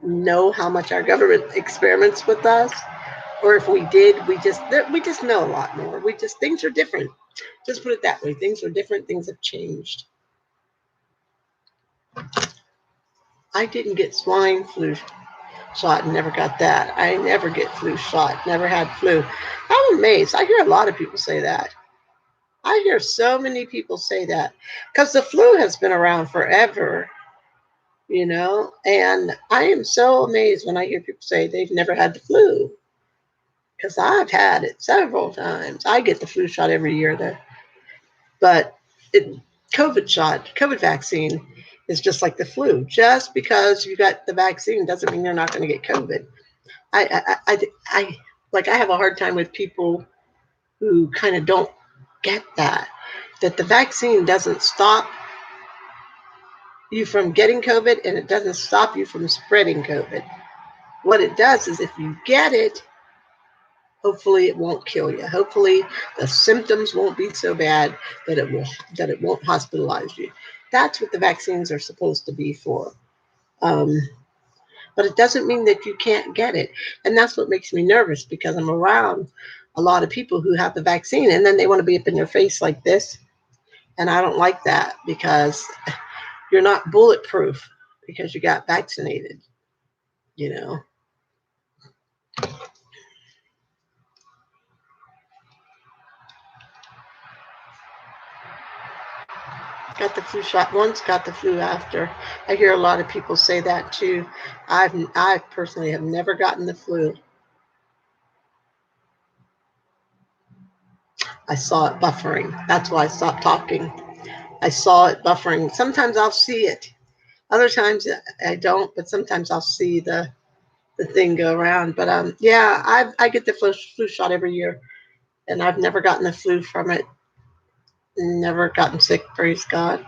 know how much our government experiments with us, or if we did, we just know a lot more. We just things are different. Just put it that way. Things are different. Things have changed. I didn't get swine flu shot. Never got that. I never get flu shot. Never had flu. I'm amazed. I hear a lot of people say that. I hear so many people say that because the flu has been around forever, and I am so amazed when I hear people say they've never had the flu because I've had it several times. I get the flu shot every year, though. But it, COVID vaccine is just like the flu. Just because you got the vaccine doesn't mean you're not going to get COVID. I like I have a hard time with people who kind of don't get that the vaccine doesn't stop you from getting COVID and it doesn't stop you from spreading COVID. What it does is if you get it, hopefully it won't kill you. Hopefully the symptoms won't be so bad that it won't hospitalize you. That's what the vaccines are supposed to be for. Um, but it doesn't mean that you can't get it. And that's what makes me nervous because I'm around a lot of people who have the vaccine and then they want to be up in your face like this. And I don't like that because you're not bulletproof because you got vaccinated, you know. Got the flu shot once, got the flu after. I hear a lot of people say that too. I personally have never gotten the flu. I saw it buffering. That's why I stopped talking. I saw it buffering. Sometimes I'll see it. Other times I don't, but sometimes I'll see the thing go around. But yeah, I get the flu shot every year, and I've never gotten the flu from it. Never gotten sick, praise God.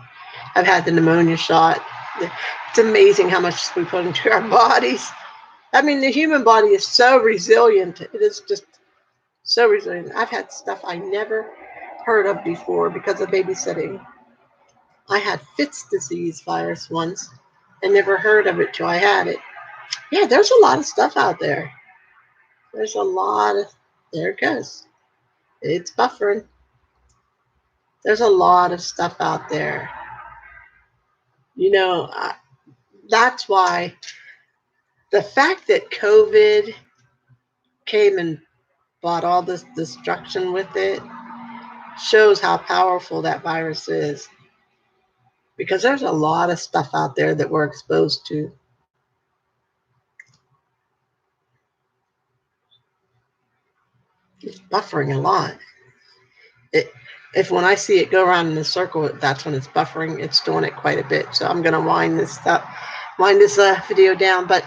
I've had the pneumonia shot. It's amazing how much we put into our bodies. I mean, the human body is so resilient. It is just so resilient. I've had stuff I never heard of before because of babysitting. I had Fitz disease virus once. I never heard of it till I had it. Yeah, there's a lot of stuff out there. There's a lot of, there it goes. It's buffering. There's a lot of stuff out there. You know, that's why the fact that COVID came and brought all this destruction with it shows how powerful that virus is. Because there's a lot of stuff out there that we're exposed to. It's buffering a lot. It, if when I see it go around in a circle, that's when it's buffering. It's doing it quite a bit. So I'm going to wind this video down. But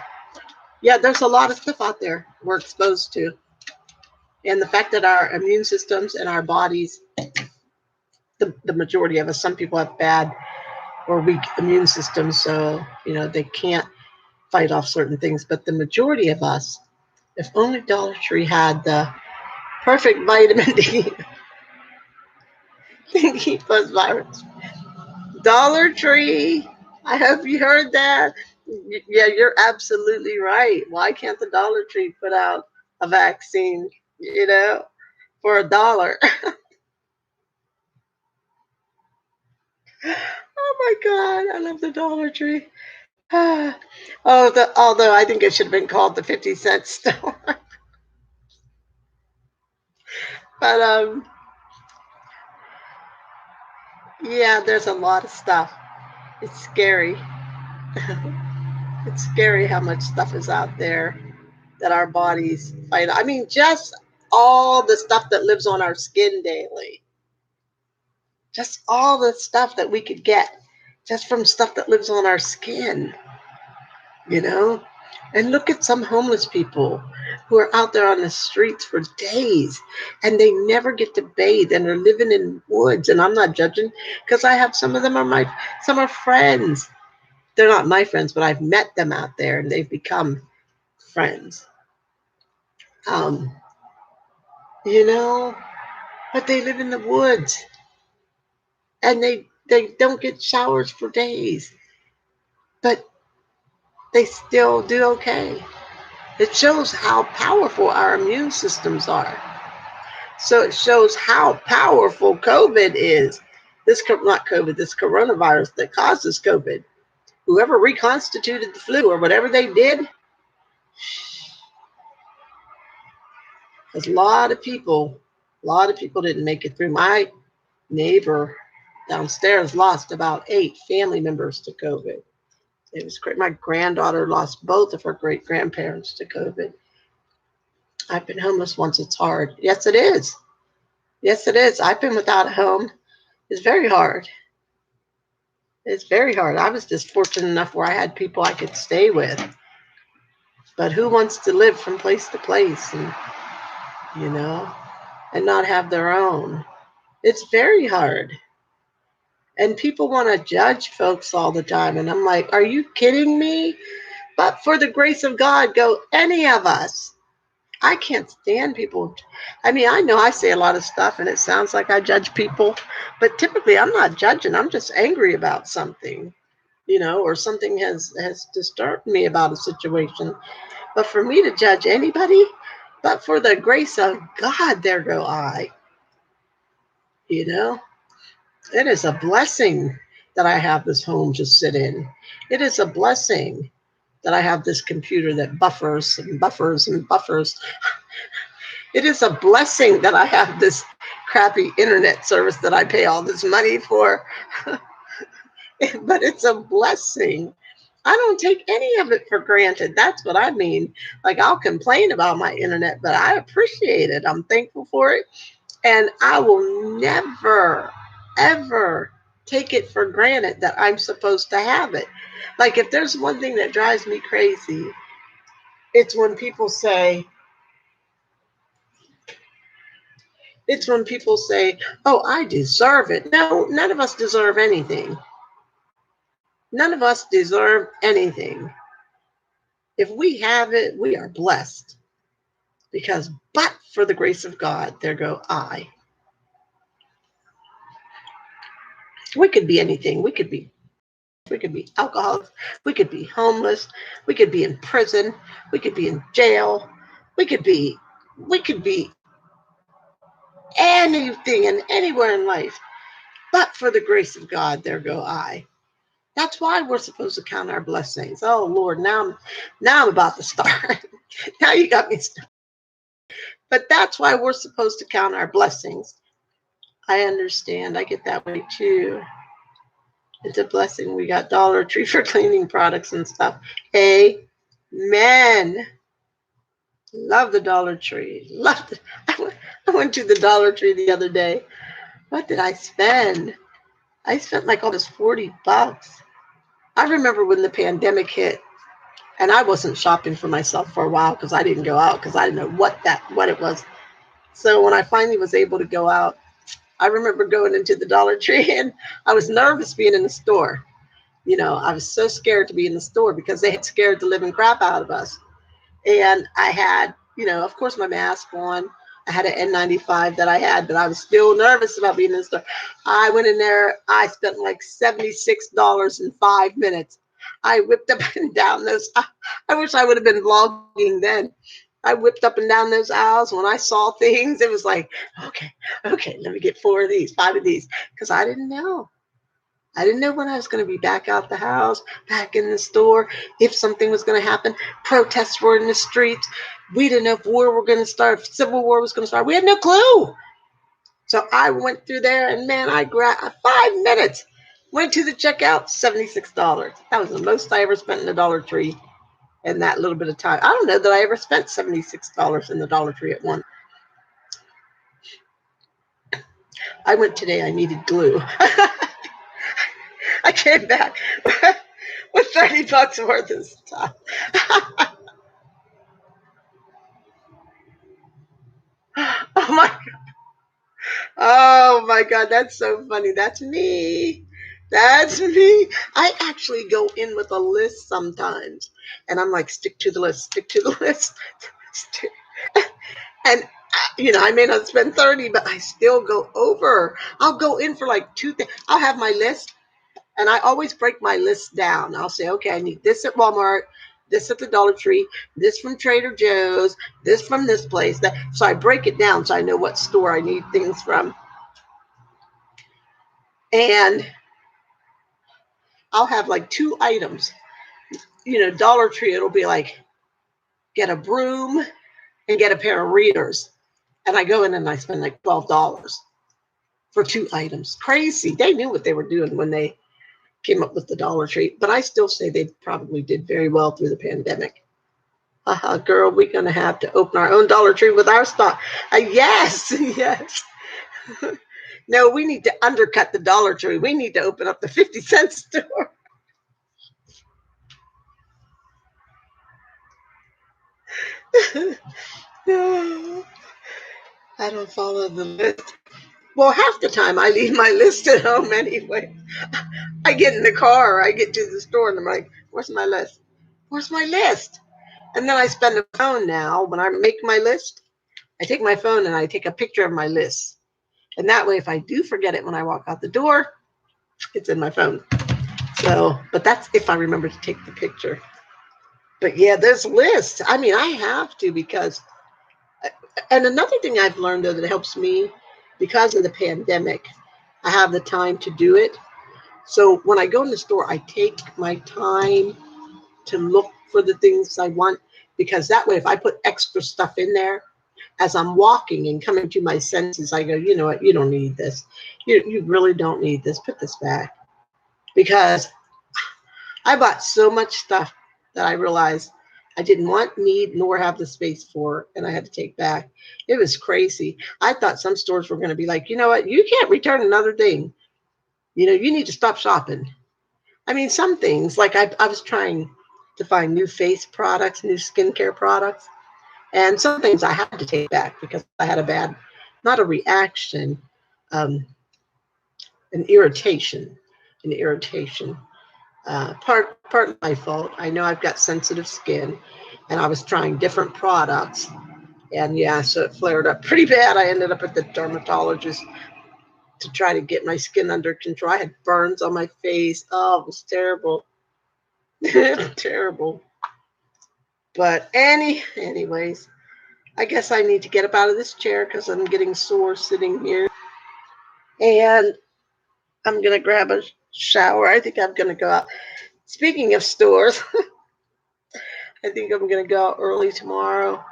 yeah, there's a lot of stuff out there we're exposed to. And the fact that our immune systems and our bodies, the majority of us, some people have bad or weak immune systems, so they can't fight off certain things. But the majority of us, if only Dollar Tree had the perfect vitamin D to keep us virus. Dollar Tree, I hope you heard that. Yeah, you're absolutely right. Why can't the Dollar Tree put out a vaccine, for $1? Oh my God, I love the Dollar Tree. Although I think it should have been called the 50-cent store. But yeah, there's a lot of stuff. It's scary. It's scary how much stuff is out there that our bodies fight. I mean, just all the stuff that lives on our skin daily. Just all the stuff that we could get just from stuff that lives on our skin, you know? And look at some homeless people who are out there on the streets for days and they never get to bathe and they're living in woods. And I'm not judging because I have some of them are some are friends. They're not my friends, but I've met them out there and they've become friends. Um, you know, but they live in the woods and they don't get showers for days, but they still do okay. It shows how powerful our immune systems are. So it shows how powerful COVID is. Not COVID, this coronavirus that causes COVID. Whoever reconstituted the flu or whatever they did, because a lot of people didn't make it through. My neighbor downstairs lost about 8 family members to COVID. It was great. My granddaughter lost both of her great grandparents to COVID. I've been homeless once. It's hard. Yes, it is. Yes, it is. I've been without a home. It's very hard. It's very hard. I was just fortunate enough where I had people I could stay with. But who wants to live from place to place and, you know, and not have their own? It's very hard. And people want to judge folks all the time. And I'm like, are you kidding me? But for the grace of God, go any of us. I can't stand people. I mean, I know I say a lot of stuff and it sounds like I judge people, but typically I'm not judging. I'm just angry about something, or something has disturbed me about a situation. But for me to judge anybody, but for the grace of God, there go I. You know, it is a blessing that I have this home to sit in. It is a blessing that I have this computer that buffers and buffers and buffers. It is a blessing that I have this crappy internet service that I pay all this money for. But it's a blessing. I don't take any of it for granted. That's what I mean. Like, I'll complain about my internet, but I appreciate it. I'm thankful for it. And I will never, ever take it for granted that I'm supposed to have it. Like, if there's one thing that drives me crazy, it's when people say, oh, I deserve it. No, none of us deserve anything. None of us deserve anything. If we have it, we are blessed. Because, but for the grace of God, there go I. We could be anything. We could be alcoholics. We could be homeless. We could be in prison. We could be in jail. We could be anything and anywhere in life. But for the grace of God, there go I. That's why we're supposed to count our blessings. Oh Lord, now I'm about to start. Now you got me started. But that's why we're supposed to count our blessings. I understand. I get that way too. It's a blessing. We got Dollar Tree for cleaning products and stuff. Amen. Love the Dollar Tree. Love it. I went to the Dollar Tree the other day. What did I spend? I spent like almost $40. I remember when the pandemic hit, and I wasn't shopping for myself for a while because I didn't go out because I didn't know what it was. So when I finally was able to go out, I remember going into the Dollar Tree and I was nervous being in the store. I was so scared to be in the store because they had scared the living crap out of us. And I had, of course, my mask on. I had an N95 that I had, but I was still nervous about being in the store. I went in there. I spent like $76 in 5 minutes. I whipped up and down those. I wish I would have been vlogging then. I whipped up and down those aisles. When I saw things, it was like, okay, let me get 4 of these, 5 of these, because I didn't know. I didn't know when I was going to be back out the house, back in the store, if something was going to happen. Protests were in the streets. We didn't know if war were going to start, if civil war was going to start. We had no clue. So I went through there and man, I grabbed 5 minutes, went to the checkout, $76. That was the most I ever spent in the Dollar Tree in that little bit of time. I don't know that I ever spent $76 in the Dollar Tree at once. I went today, I needed glue. I came back with 30 bucks worth of stuff. Oh my Oh my God, that's so funny. That's me. That's me. I actually go in with a list sometimes, and I'm like, stick to the list, stick to the list. And I may not spend 30, but I still go over. I'll go in for like two things. I'll have my list, and I always break my list down. I'll say, okay, I need this at Walmart, this at the Dollar Tree, this from Trader Joe's, this from this place. That so I break it down so I know what store I need things from. And I'll have like two items. Dollar Tree, it'll be like get a broom and get a pair of readers. And I go in and I spend like $12 for two items. Crazy. They knew what they were doing when they came up with the Dollar Tree. But I still say they probably did very well through the pandemic. Girl, we're going to have to open our own Dollar Tree with our stock. Yes, yes. No, we need to undercut the Dollar Tree. We need to open up the 50-cent store. No, I don't follow the list. Well, half the time I leave my list at home anyway. I get in the car, I get to the store, and I'm like, where's my list? Where's my list? And then I spend the phone now. When I make my list, I take my phone and I take a picture of my list. And that way, if I do forget it when I walk out the door, it's in my phone. So, but that's if I remember to take the picture. But yeah, there's lists. I mean, I have to because, and another thing I've learned though that helps me because of the pandemic, I have the time to do it. So when I go in the store, I take my time to look for the things I want because that way, if I put extra stuff in there, as I'm walking and coming to my senses, I go, you know what, you don't need this. You really don't need this. Put this back. Because I bought so much stuff that I realized I didn't want, need, nor have the space for, and I had to take back. It was crazy. I thought some stores were going to be like, you know what, you can't return another thing. You need to stop shopping. I mean, some things, like I was trying to find new face products, new skincare products, and some things I had to take back because I had a bad, not a reaction, um, an irritation, an irritation. Part my fault. I know I've got sensitive skin, and I was trying different products, and yeah, so it flared up pretty bad. I ended up at the dermatologist to try to get my skin under control. I had burns on my face. Oh, it was terrible. Terrible. But anyways, I guess I need to get up out of this chair because I'm getting sore sitting here. And I'm going to grab a shower. I think I'm going to go out. Speaking of stores, I think I'm going to go out early tomorrow.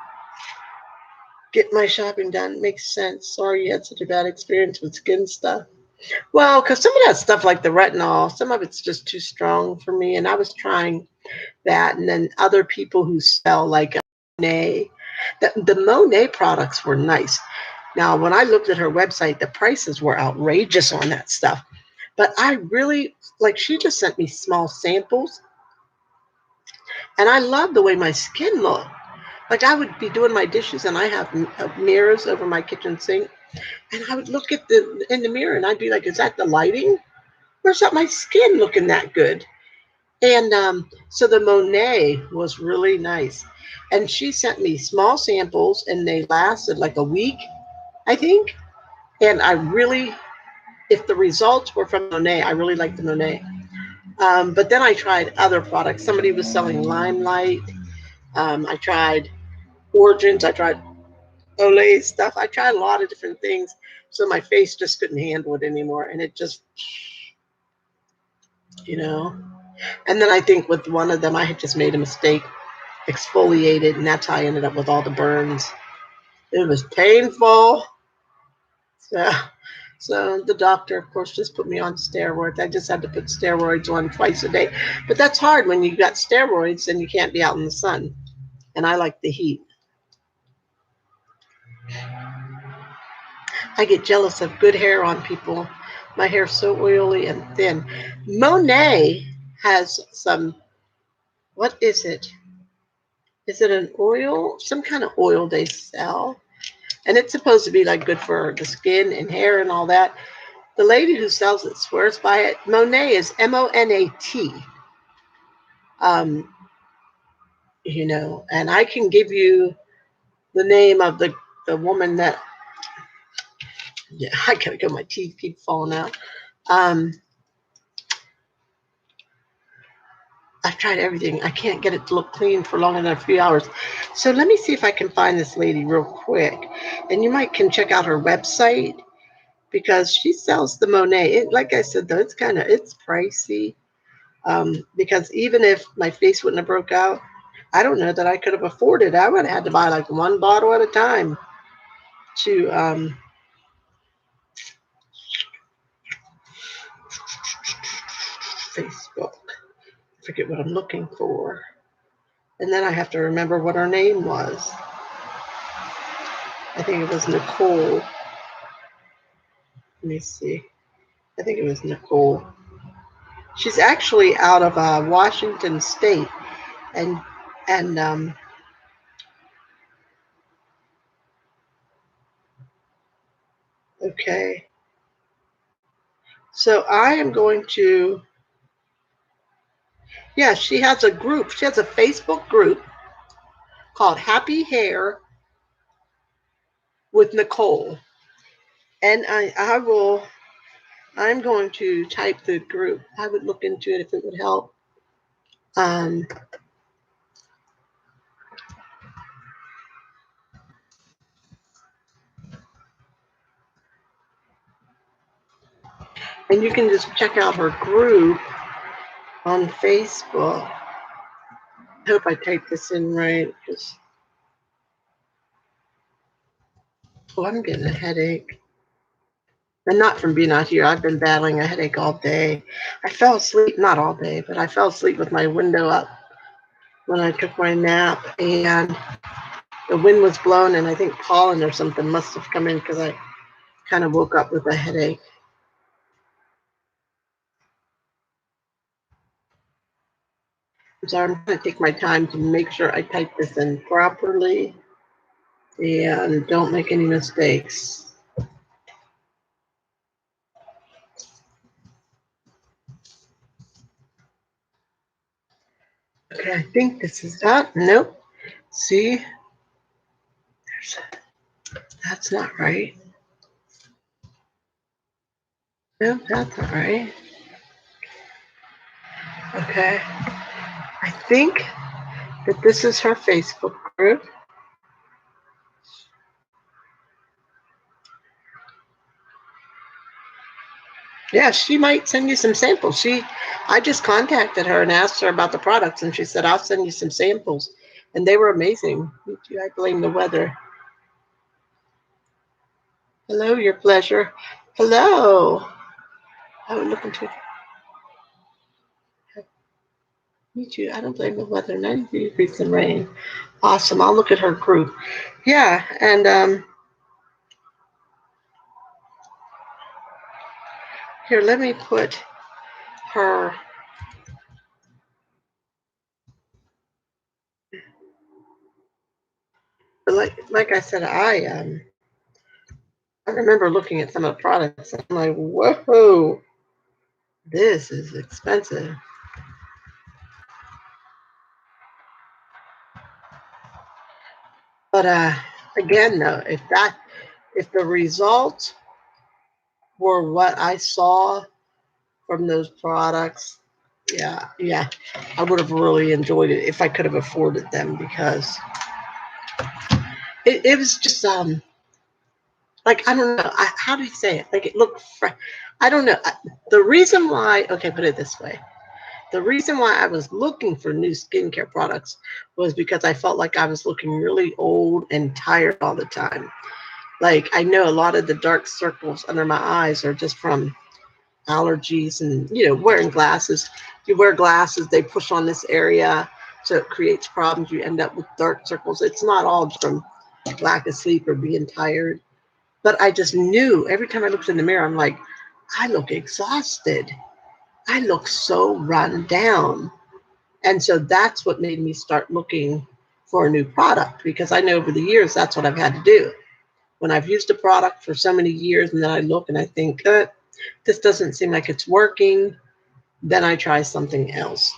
Get my shopping done. Makes sense. Sorry you had such a bad experience with skin stuff. Well, because some of that stuff, like the retinol, some of it's just too strong for me. And I was trying that. And then other people who sell like Monet, the Monet products were nice. Now, when I looked at her website, the prices were outrageous on that stuff. But I really, like, she just sent me small samples. And I love the way my skin looked. Like, I would be doing my dishes and I have mirrors over my kitchen sink. And I would look at in the mirror and I'd be like, is that the lighting? Or is that my skin looking that good? And so the Monet was really nice. And she sent me small samples and they lasted like a week, I think. And I really, if the results were from Monet, I really liked the Monet. But then I tried other products. Somebody was selling Limelight. I tried Origins. I tried Olay stuff. I tried a lot of different things. So my face just couldn't handle it anymore. And it just, you know. And then I think with one of them, I had just made a mistake, exfoliated, and that's how I ended up with all the burns. It was painful. So the doctor, of course, just put me on steroids. I just had to put steroids on twice a day. But that's hard when you got steroids and you can't be out in the sun. And I like the heat. I get jealous of good hair on people My hair's so oily and thin. Monet has some, what is it? Is it an oil? Some kind of oil they sell. And it's supposed to be like good for the skin and hair and all that. The lady who sells it swears by it. Monet is Monat. Um, and I can give you the name of the woman that, yeah, I gotta go, my teeth keep falling out. Um, I've tried everything. I can't get it to look clean for longer than a few hours. So let me see if I can find this lady real quick. And you might can check out her website because she sells the Monet. Like I said, though, it's pricey. Because even if my face wouldn't have broke out, I don't know that I could have afforded. I would have had to buy like one bottle at a time to Facebook. I forget what I'm looking for. And then I have to remember what her name was. I think it was Nicole. Let me see. I think it was Nicole. She's actually out of Washington State, and okay. So I am going to. Yeah, she has a group. She has a Facebook group called Happy Hair with Nicole, and I will. I'm going to type the group. I would look into it if it would help. Um, and you can just check out her group on Facebook. I hope I typed this in right. I'm getting a headache. And not from being out here. I've been battling a headache all day. I fell asleep, not all day, but I fell asleep with my window up when I took my nap. And the wind was blowing, and I think pollen or something must have come in because I kind of woke up with a headache. So I'm going to take my time to make sure I type this in properly and don't make any mistakes. Okay, I think this is that. Nope. See? That's not right. Nope, that's not right. Okay. I think that this is her Facebook group. Yeah, she might send you some samples. I just contacted her and asked her about the products, and she said, I'll send you some samples. And they were amazing. I blame the weather. Hello, your pleasure. Hello. I would look into it. Me too. I don't blame the weather. 90 degrees and rain. Awesome. I'll look at her group. Yeah, and here, let me put her. Like I said, I remember looking at some of the products and I'm like, whoa, this is expensive. But again, though, if the results were what I saw from those products, yeah, I would have really enjoyed it if I could have afforded them because it was just like I don't know, how do you say it? Like it looked I don't know. The reason why, okay, put it this way. The reason why I was looking for new skincare products was because I felt like I was looking really old and tired all the time. Like I know a lot of the dark circles under my eyes are just from allergies and wearing glasses. You wear glasses, they push on this area, so it creates problems. You end up with dark circles. It's not all from lack of sleep or being tired. But I just knew every time I looked in the mirror, I'm like, I look exhausted. I look so run down. And so that's what made me start looking for a new product, because I know over the years that's what I've had to do. When I've used a product for so many years and then I look and I think, this doesn't seem like it's working, then I try something else.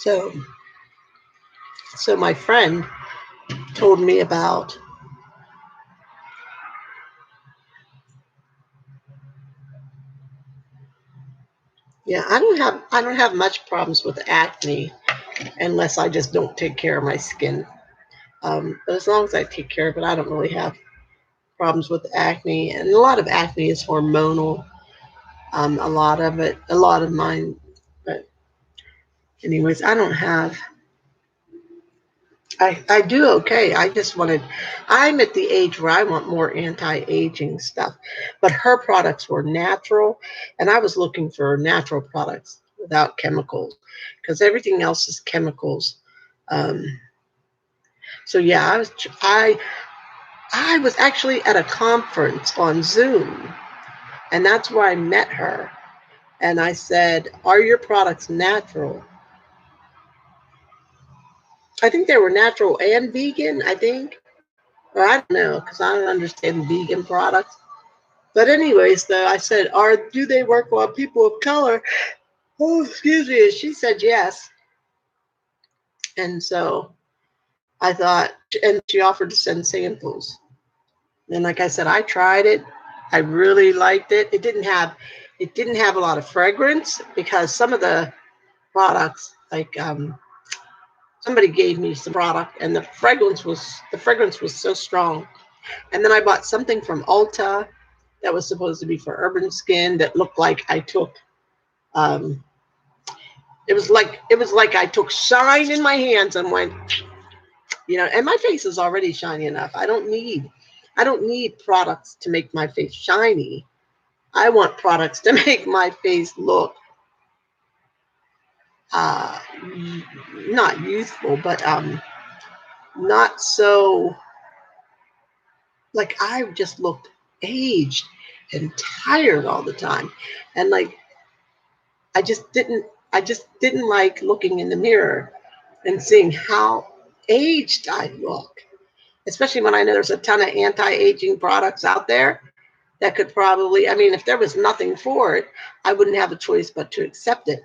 So, so my friend told me about, yeah, I don't have much problems with acne unless I just don't take care of my skin. But as long as I take care of it, I don't really have problems with acne. And a lot of acne is hormonal. A lot of mine. But anyways, I don't have. I do okay. I'm at the age where I want more anti-aging stuff. But her products were natural, and I was looking for natural products without chemicals, because everything else is chemicals. Um, so yeah, I was actually at a conference on Zoom, and that's where I met her. And I said, "Are your products natural?" I think they were natural and vegan, I think. Or I don't know, because I don't understand vegan products. But anyways, though, I said, do they work on people of color? Oh, excuse me. And she said yes. And so I thought, and she offered to send samples. And like I said, I tried it. I really liked it. It didn't have a lot of fragrance, because some of the products, like somebody gave me some product, and the fragrance was so strong. And then I bought something from Ulta that was supposed to be for urban skin that looked like I took um, it was like I took shine in my hands and went, and my face is already shiny enough. I don't need products to make my face shiny. I want products to make my face look uh, not youthful, but not so, like, I just looked aged and tired all the time. And like I just didn't I just didn't like looking in the mirror and seeing how aged I look, especially when I know there's a ton of anti-aging products out there that could probably, I mean, if there was nothing for it, I wouldn't have a choice but to accept it.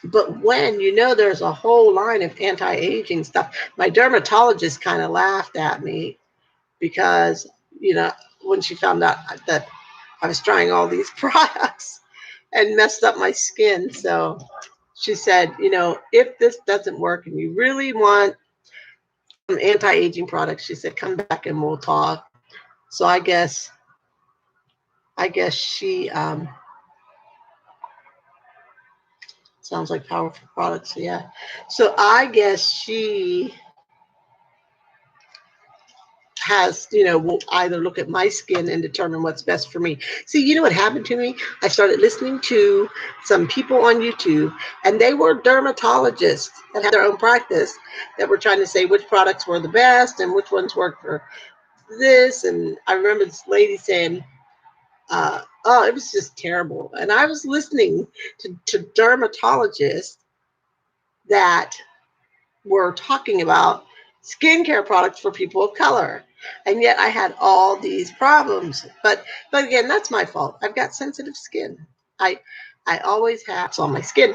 But when you know there's a whole line of anti-aging stuff, my dermatologist kind of laughed at me, because, you know, when she found out that I was trying all these products and messed up my skin. So she said, if this doesn't work and you really want some anti-aging products, she said, come back and we'll talk. So I guess she sounds like powerful products. Yeah. So I guess she will either look at my skin and determine what's best for me. See, you know what happened to me? I started listening to some people on YouTube, and they were dermatologists that had their own practice, that were trying to say which products were the best and which ones worked for this. And I remember this lady saying, oh, it was just terrible. And I was listening to dermatologists that were talking about skincare products for people of color. And yet I had all these problems. But again, that's my fault. I've got sensitive skin. I I always have on my skin,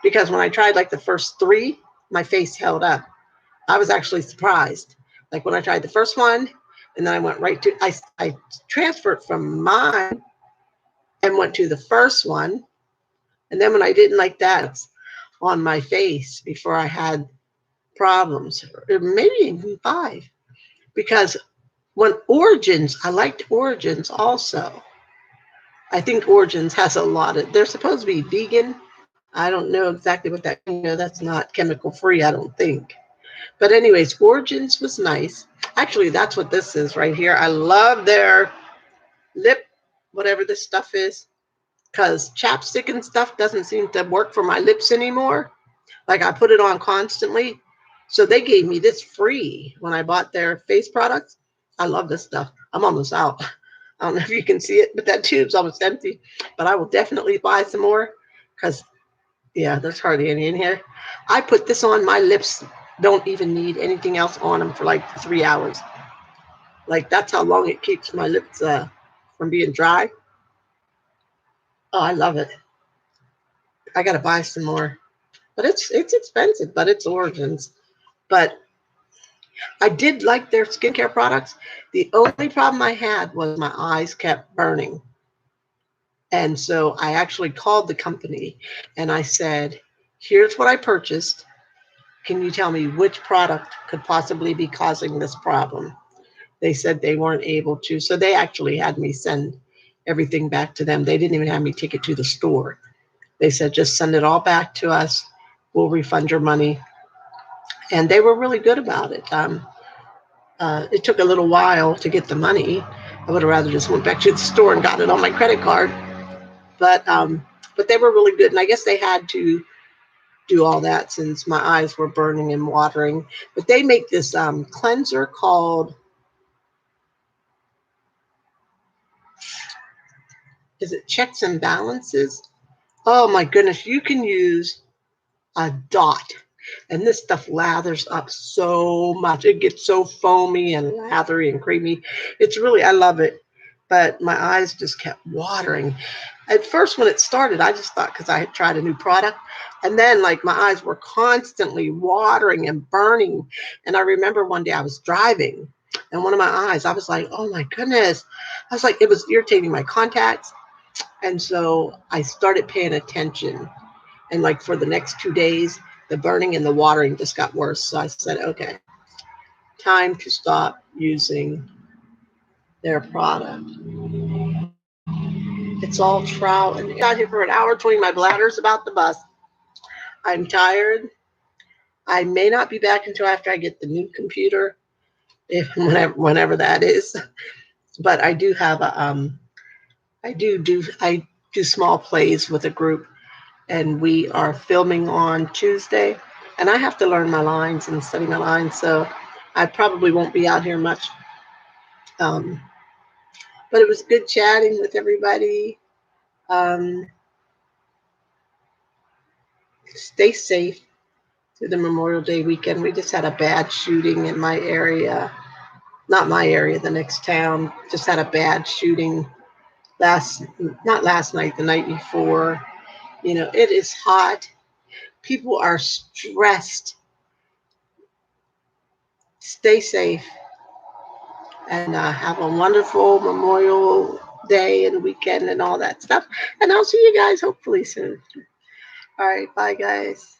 because when I tried like the first three, my face held up. I was actually surprised. Like when I tried the first one, and then I went right to I transferred from mine and went to the first one. And then when I didn't like that on my face before I had problems, or maybe even five, because when Origins, I liked Origins also. I think Origins has a lot of, they're supposed to be vegan. I don't know exactly what that, that's not chemical free, I don't think. But anyways, Origins was nice. Actually, that's what this is right here. I love their lip, whatever this stuff is, because chapstick and stuff doesn't seem to work for my lips anymore. Like I put it on constantly. So they gave me this free when I bought their face products. I love this stuff. I'm almost out. I don't know if you can see it, but that tube's almost empty. But I will definitely buy some more because, yeah, there's hardly any in here. I put this on. My lips don't even need anything else on them for like 3 hours. Like, that's how long it keeps my lips from being dry. Oh, I love it. I got to buy some more. But it's expensive, but it's Origins. But I did like their skincare products. The only problem I had was my eyes kept burning. And so I actually called the company and I said, here's what I purchased. Can you tell me which product could possibly be causing this problem? They said they weren't able to. So they actually had me send everything back to them. They didn't even have me take it to the store. They said, just send it all back to us. We'll refund your money. And they were really good about it. It took a little while to get the money. I would have rather just went back to the store and got it on my credit card. But but they were really good, and I guess they had to do all that since my eyes were burning and watering. But they make this cleanser called, is it Checks and Balances? Oh my goodness, you can use a dot. And this stuff lathers up so much. It gets so foamy and lathery and creamy. It's really, I love it. But my eyes just kept watering. At first, when it started, I just thought because I had tried a new product. And then, like, my eyes were constantly watering and burning. And I remember one day I was driving, and one of my eyes, I was like, oh my goodness. I was like, it was irritating my contacts. And so I started paying attention. And like for the next 2 days, the burning and the watering just got worse. So I said, okay, time to stop using their product. It's all trial and got here for an hour telling my bladders about the bus. I'm tired. I may not be back until after I get the new computer, if whenever that is. But I do have a I do small plays with a group, and we are filming on Tuesday, and I have to learn my lines and study my lines, so I probably won't be out here much. Um, but it was good chatting with everybody. Um, Stay safe through the Memorial Day weekend. We just had a bad shooting in my area, not my area, the next town. Just had a bad shooting last, not last night, the night before. You know, it is hot. People are stressed. Stay safe and have a wonderful Memorial Day and weekend and all that stuff. And I'll see you guys hopefully soon. All right. Bye, guys.